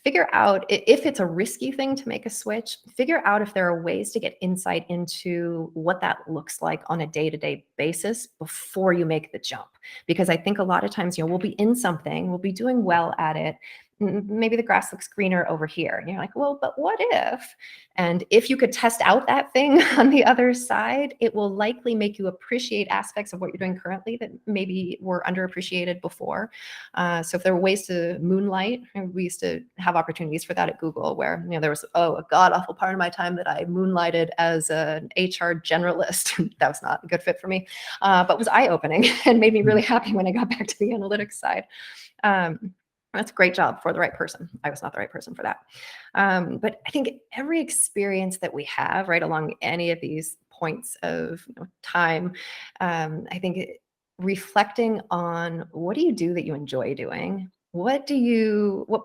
figure out if it's a risky thing to make a switch, figure out if there are ways to get insight into what that looks like on a day-to-day basis before you make the jump. Because I think a lot of times, we'll be in something, we'll be doing well at it, maybe the grass looks greener over here. And you're like, well, but what if? And if you could test out that thing on the other side, it will likely make you appreciate aspects of what you're doing currently that maybe were underappreciated before. So if there were ways to moonlight, we used to have opportunities for that at Google, where there was a god awful part of my time that I moonlighted as an HR generalist. That was not a good fit for me, but was eye-opening and made me really happy when I got back to the analytics side. That's a great job for the right person. I was not the right person for that. But I think every experience that we have, right, along any of these points of time, I think reflecting on what do you do that you enjoy doing? What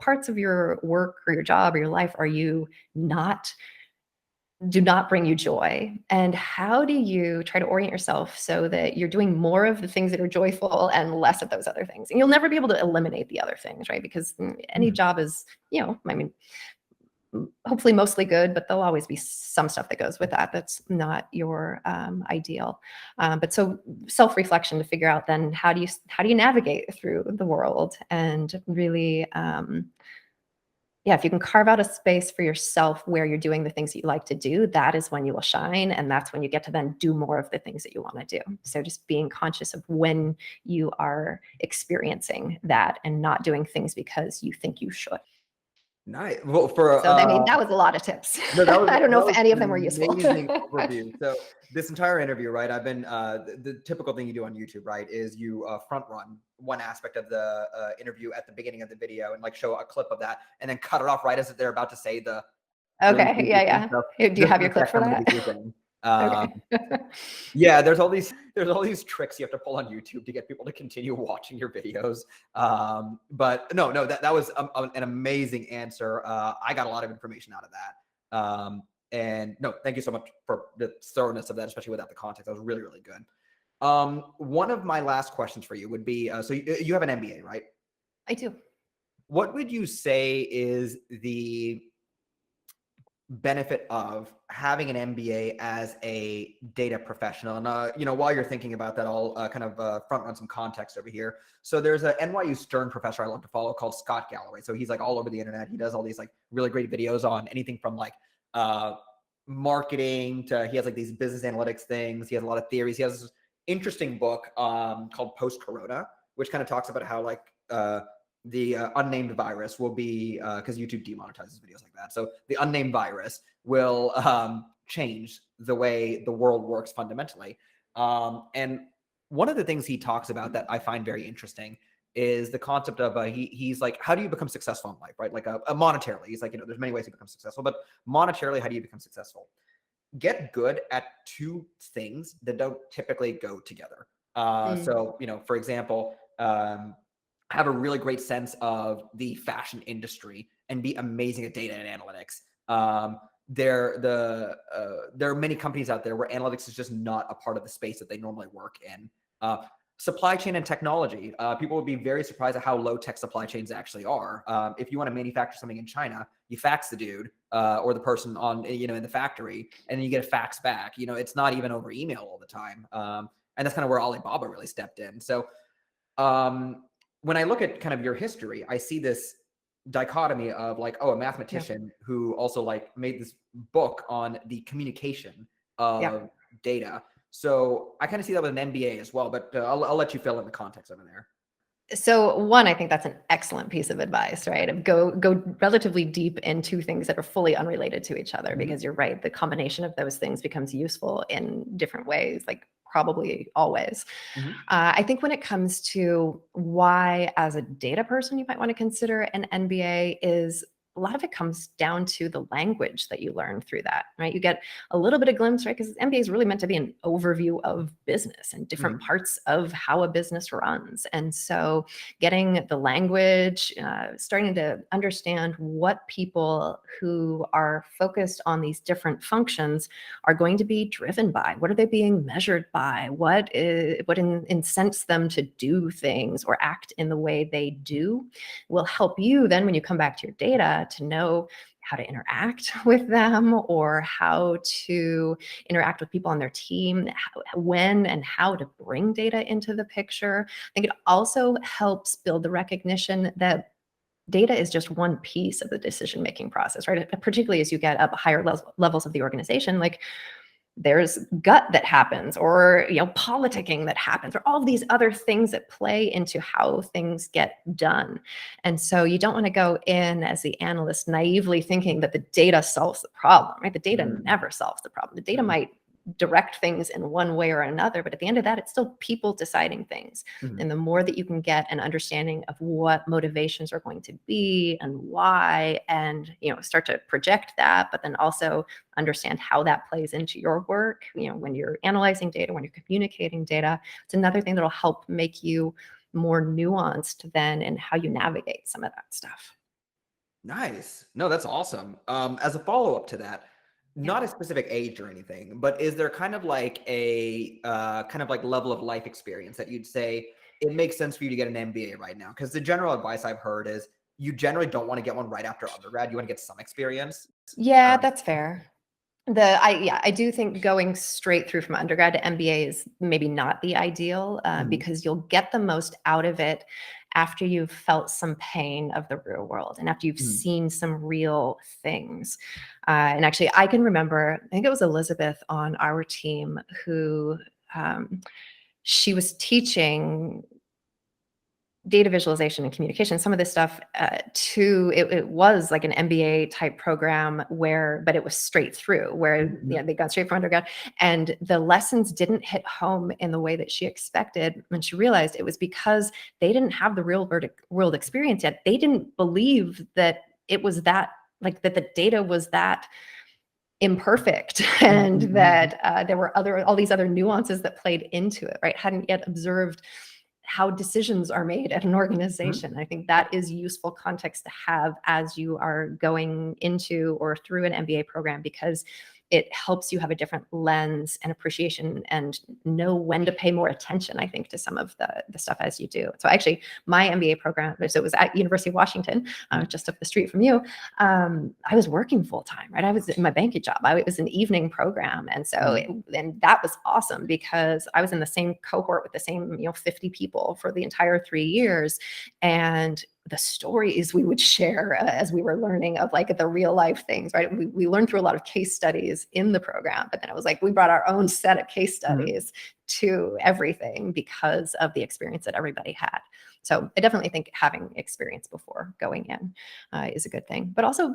parts of your work or your job or your life are you not do not bring you joy? And how do you try to orient yourself so that you're doing more of the things that are joyful and less of those other things? And you'll never be able to eliminate the other things, right? Because any job is, I mean, hopefully mostly good, but there'll always be some stuff that goes with that that's not your ideal. But so self-reflection to figure out then how do you navigate through the world and really if you can carve out a space for yourself where you're doing the things that you like to do, that is when you will shine. And that's when you get to then do more of the things that you want to do. So just being conscious of when you are experiencing that and not doing things because you think you should. Nice. Well, for So I mean, that was a lot of tips. no, that was, I don't know that if was any of an them were useful. amazing overview. So this entire interview, right? I've been the typical thing you do on YouTube, right, is you front run one aspect of the interview at the beginning of the video and like show a clip of that, and then cut it off right as they're about to say the really Okay. juicy Yeah. thing. So Do you this have is your clip exactly for what I'm gonna that? be using. Okay. Yeah, there's all these tricks you have to pull on YouTube to get people to continue watching your videos. But no, that was an amazing answer. I got a lot of information out of that. And no, thank you so much for the thoroughness of that, especially without the context. That was really, really good. One of my last questions for you would be, so you have an MBA, right? I do. What would you say is the benefit of having an MBA as a data professional? And while you're thinking about that, I'll kind of front run some context over here. So there's a NYU Stern professor I love to follow called Scott Galloway. So he's like all over the internet. He does all these like really great videos on anything from like marketing to, he has like these business analytics things. He has a lot of theories. He has this interesting book called Post Corona, which kind of talks about how like the unnamed virus will be, because YouTube demonetizes videos like that. So the unnamed virus will change the way the world works fundamentally. And one of the things he talks about that I find very interesting is the concept of he's like, how do you become successful in life, right? Like monetarily, he's like, there's many ways to become successful, but monetarily, how do you become successful? Get good at two things that don't typically go together. So, for example, have a really great sense of the fashion industry and be amazing at data and analytics. There are many companies out there where analytics is just not a part of the space that they normally work in. Supply chain and technology. People would be very surprised at how low tech supply chains actually are. If you want to manufacture something in China, you fax the dude or the person on, in the factory, and then you get a fax back. It's not even over email all the time. And that's kind of where Alibaba really stepped in. So when I look at kind of your history, I see this dichotomy of like, a mathematician who also like made this book on the communication of data. So I kind of see that with an MBA as well, but I'll let you fill in the context over there. So one, I think that's an excellent piece of advice, right? Go relatively deep into things that are fully unrelated to each other, because you're right. The combination of those things becomes useful in different ways, like probably always. I think when it comes to why, as a data person, you might want to consider an MBA is a lot of it comes down to the language that you learn through that, right? You get a little bit of glimpse, right? Because MBA is really meant to be an overview of business and different parts of how a business runs. And so getting the language, starting to understand what people who are focused on these different functions are going to be driven by. What are they being measured by? What incents them to do things or act in the way they do will help you then when you come back to your data to know how to interact with them or how to interact with people on their team, when and how to bring data into the picture. I think it also helps build the recognition that data is just one piece of the decision-making process, right? Particularly as you get up higher levels of the organization, like there's gut that happens, or politicking that happens, or all of these other things that play into how things get done. And so you don't want to go in as the analyst naively thinking that the data solves the problem, right? The data never solves the problem. The data might direct things in one way or another, but at the end of that, it's still people deciding things. And the more that you can get an understanding of what motivations are going to be and why, and start to project that, but then also understand how that plays into your work, when you're analyzing data, when you're communicating data, it's another thing that'll help make you more nuanced then in how you navigate some of that stuff. Nice. No, that's awesome. As a follow-up to that, not a specific age or anything, but is there kind of like a kind of like level of life experience that you'd say it makes sense for you to get an MBA right now? Because the general advice I've heard is you generally don't want to get one right after undergrad. You want to get some experience. Yeah, Um, that's fair. I do think going straight through from undergrad to MBA is maybe not the ideal Mhm. because you'll get the most out of it after you've felt some pain of the real world and after you've Mhm. seen some real things. And actually, I can remember, I think it was Elizabeth on our team who um, she was teaching data visualization and communication, some of this stuff it was like an MBA type program but it was straight through where Mhm. they got straight from undergrad and the lessons didn't hit home in the way that she expected. And she realized it was because they didn't have the real world experience yet. They didn't believe that it was that like that the data was that imperfect Mhm. and Mhm. that there were all these other nuances that played into it, right? Hadn't yet observed how decisions are made at an Mhm. organization. I think that is useful context to have as you are going into or through an MBA program because it helps you have a different lens and appreciation and know when to pay more attention, I think, to some of the stuff as you do. So actually, my MBA program, so it was at University of Washington, Mhm. just up the street from you. I was working full time, right? I was in my banking job. It was an evening program. And so, Mhm. and that was awesome because I was in the same cohort with the same, 50 people for the entire 3 years. And the stories we would share as we were learning of like the real life things, right? We learned through a lot of case studies in the program, but then it was like we brought our own set of case Mhm. studies to everything because of the experience that everybody had. So I definitely think having experience before going in is a good thing, but also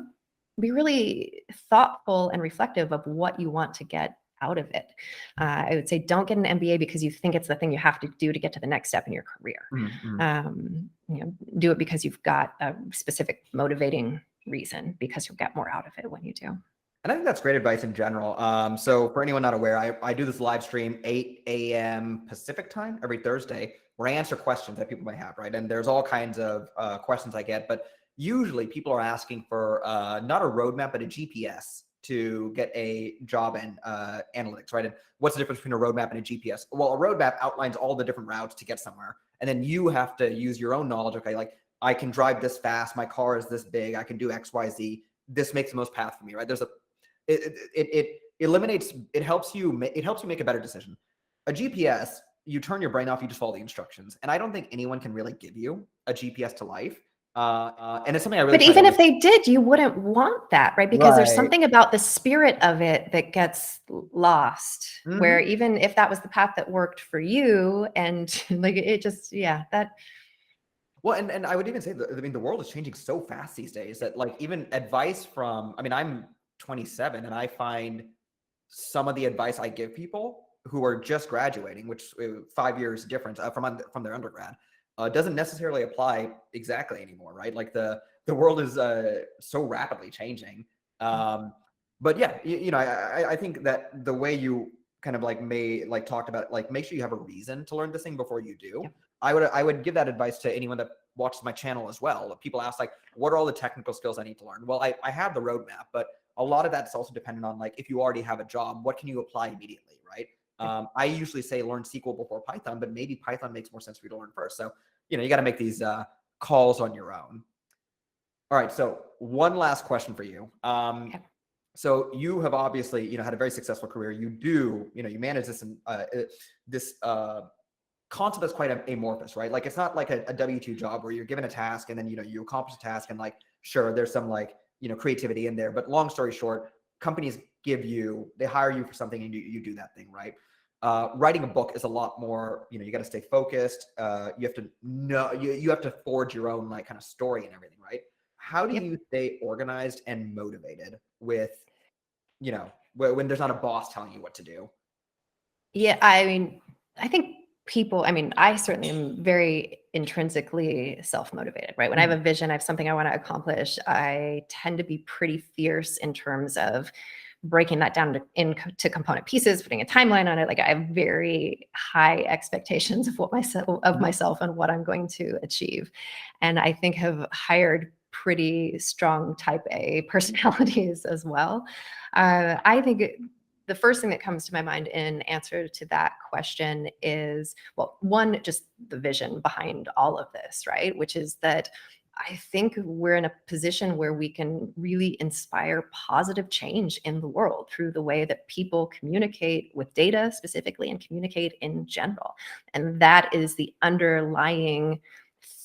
be really thoughtful and reflective of what you want to get out of it. I would say don't get an MBA because you think it's the thing you have to do to get to the next step in your career. Mhm. Mhm. Do it because you've got a specific motivating reason because you'll get more out of it when you do. And I think that's great advice in general. So for anyone not aware, I do this live stream 8 a.m. Pacific time every Thursday where I answer questions that people may have, right? And there's all kinds of questions I get, but usually people are asking for not a roadmap, but a GPS to get a job in analytics, right? And what's the difference between a roadmap and a GPS? Well, a roadmap outlines all the different routes to get somewhere. And then you have to use your own knowledge. Okay, like I can drive this fast. My car is this big. I can do X, Y, Z. This makes the most path for me, right? It eliminates, it helps you make a better decision. A GPS, you turn your brain off, you just follow the instructions. And I don't think anyone can really give you a GPS to life. And it's something I really But try to even live. if they did, you wouldn't want that, right? Because there's Right. something about the spirit of it that gets lost, where Hmm. even if that was the path that worked for you and like it just, yeah, that Well, and I would even say that, I mean, the world is changing so fast these days that like even advice from, I mean, I'm 27 and I find some of the advice I give people who are just graduating, which 5 years difference from their undergrad, doesn't necessarily apply exactly anymore, right? Like the world is so rapidly changing. Um, but yeah, I think that the way you kind of like talked about, like make sure you have a reason to learn this thing before you do. yep. I would give that advice to anyone that watches my channel as well. People ask like, what are all the technical skills I need to learn? Well, I have the roadmap, but a lot of that's also dependent on like if you already have a job, what can you apply immediately, right? Yep. I usually say learn SQL before Python, but maybe Python makes more sense for you to learn first. So you got to make these calls on your own. All right, so one last question for you. Okay. So you have obviously had a very successful career. You manage this concept that's quite amorphous, right? Like it's not like a W-2 job where you're given a task and then you accomplish a task and like sure there's some like creativity in there, but long story short, companies they hire you for something and you do that thing, right? Writing a book is a lot more, you got to stay focused. You have to know, you have to forge your own like kind of story and everything, right? How do Yep. you stay organized and motivated with, when there's not a boss telling you what to do? Yeah, I mean, I think I certainly am very intrinsically self-motivated, right? When I have Mhm. a vision, I have something I want to accomplish, I tend to be pretty fierce in terms of breaking that down to component pieces, putting a timeline on it. Like I have very high expectations of Mhm. myself and what I'm going to achieve. And I think have hired pretty strong type A personalities as well. I think the first thing that comes to my mind in answer to that question is, well, one, just the vision behind all of this, right? Which is that I think we're in a position where we can really inspire positive change in the world through the way that people communicate with data specifically and communicate in general. And that is the underlying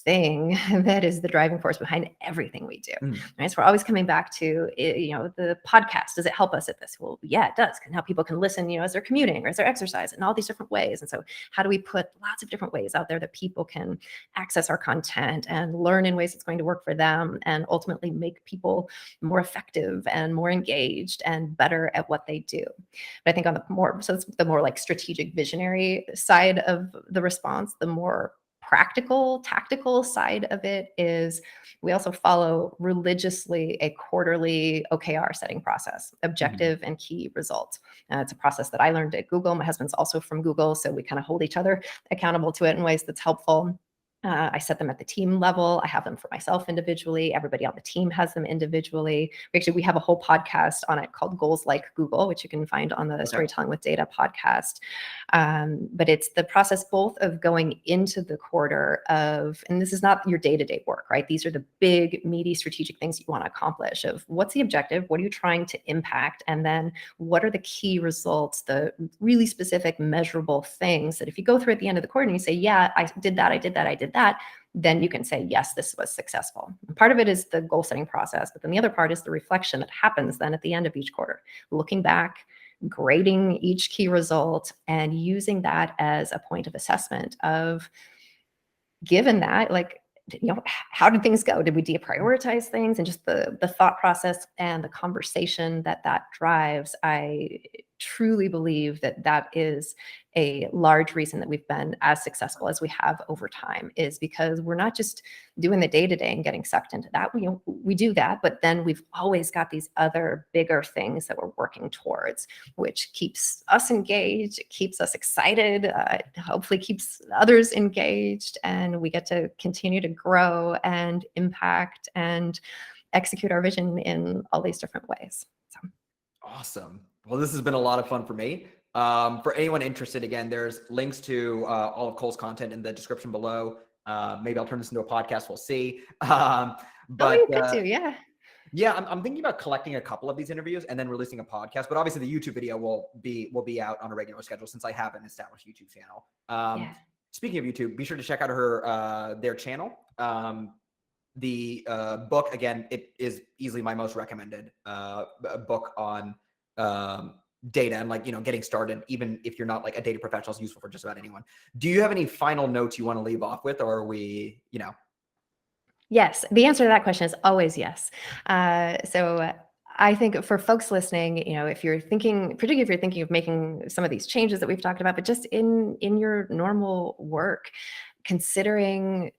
thing that is the driving force behind everything we do. Right? So we're always coming back to, the podcast. Does it help us at this? Well, yeah, it does. And how people can listen, as they're commuting or as they're exercising, and all these different ways. And so how do we put lots of different ways out there that people can access our content and learn in ways that's going to work for them, and ultimately make people more effective and more engaged and better at what they do? But I think on it's the more like strategic visionary side of the response, the more practical, tactical side of it is we also follow religiously a quarterly OKR setting process, objective and key results. It's a process that I learned at Google. My husband's also from Google, so we kind of hold each other accountable to it in ways that's helpful. I set them at the team level. I have them for myself individually. Everybody on the team has them individually. We have a whole podcast on it called Goals Like Google, which you can find on the Storytelling with Data podcast. But it's the process both of going into the quarter of, and this is not your day-to-day work, right? These are the big, meaty, strategic things you want to accomplish of what's the objective? What are you trying to impact? And then what are the key results, the really specific measurable things that if you go through at the end of the quarter and you say, yeah, I did that, I did that, I did that, then you can say, yes, this was successful. And part of it is the goal setting process, but then the other part is the reflection that happens then at the end of each quarter, looking back, grading each key result, and using that as a point of assessment of, given that, how did things go? Did we deprioritize things? And just the thought process and the conversation that drives, I truly believe that is a large reason that we've been as successful as we have over time, is because we're not just doing the day-to-day and getting sucked into that. We do that, but then we've always got these other bigger things that we're working towards, which keeps us engaged, it keeps us excited, hopefully keeps others engaged, and we get to continue to grow and impact and execute our vision in all these different ways. So. Awesome. Well, this has been a lot of fun for me. For anyone interested, again, there's links to all of Cole's content in the description below. Maybe I'll turn this into a podcast. We'll see. But you could do, yeah. Yeah, I'm thinking about collecting a couple of these interviews and then releasing a podcast. But obviously, the YouTube video will be out on a regular schedule since I have an established YouTube channel. Speaking of YouTube, be sure to check out their channel. The book, again, it is easily my most recommended book on data and getting started, even if you're not like a data professional, is useful for just about anyone. Do you have any final notes you want to leave off with, or are we, Yes, the answer to that question is always yes. So I think for folks listening, if you're thinking, particularly if you're thinking of making some of these changes that we've talked about, but just in your normal work, considering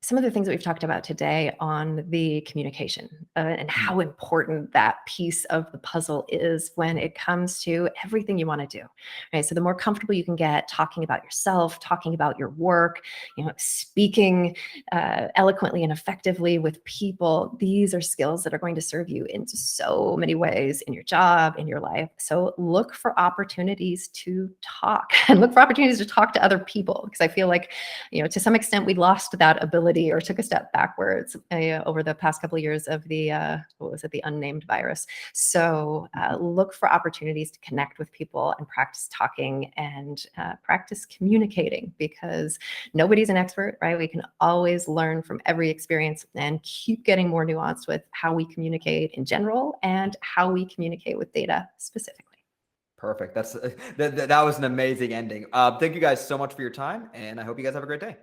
some of the things that we've talked about today on the communication and how important that piece of the puzzle is when it comes to everything you want to do, right? So the more comfortable you can get talking about yourself, talking about your work, speaking eloquently and effectively with people, these are skills that are going to serve you in so many ways in your job, in your life. So look for opportunities to talk and look for opportunities to talk to other people, because I feel like, to some extent we lost that ability or took a step backwards over the past couple of years of the the unnamed virus. So look for opportunities to connect with people and practice talking and practice communicating, because nobody's an expert, right? We can always learn from every experience and keep getting more nuanced with how we communicate in general and how we communicate with data specifically. Perfect. That was an amazing ending. Thank you guys so much for your time, and I hope you guys have a great day.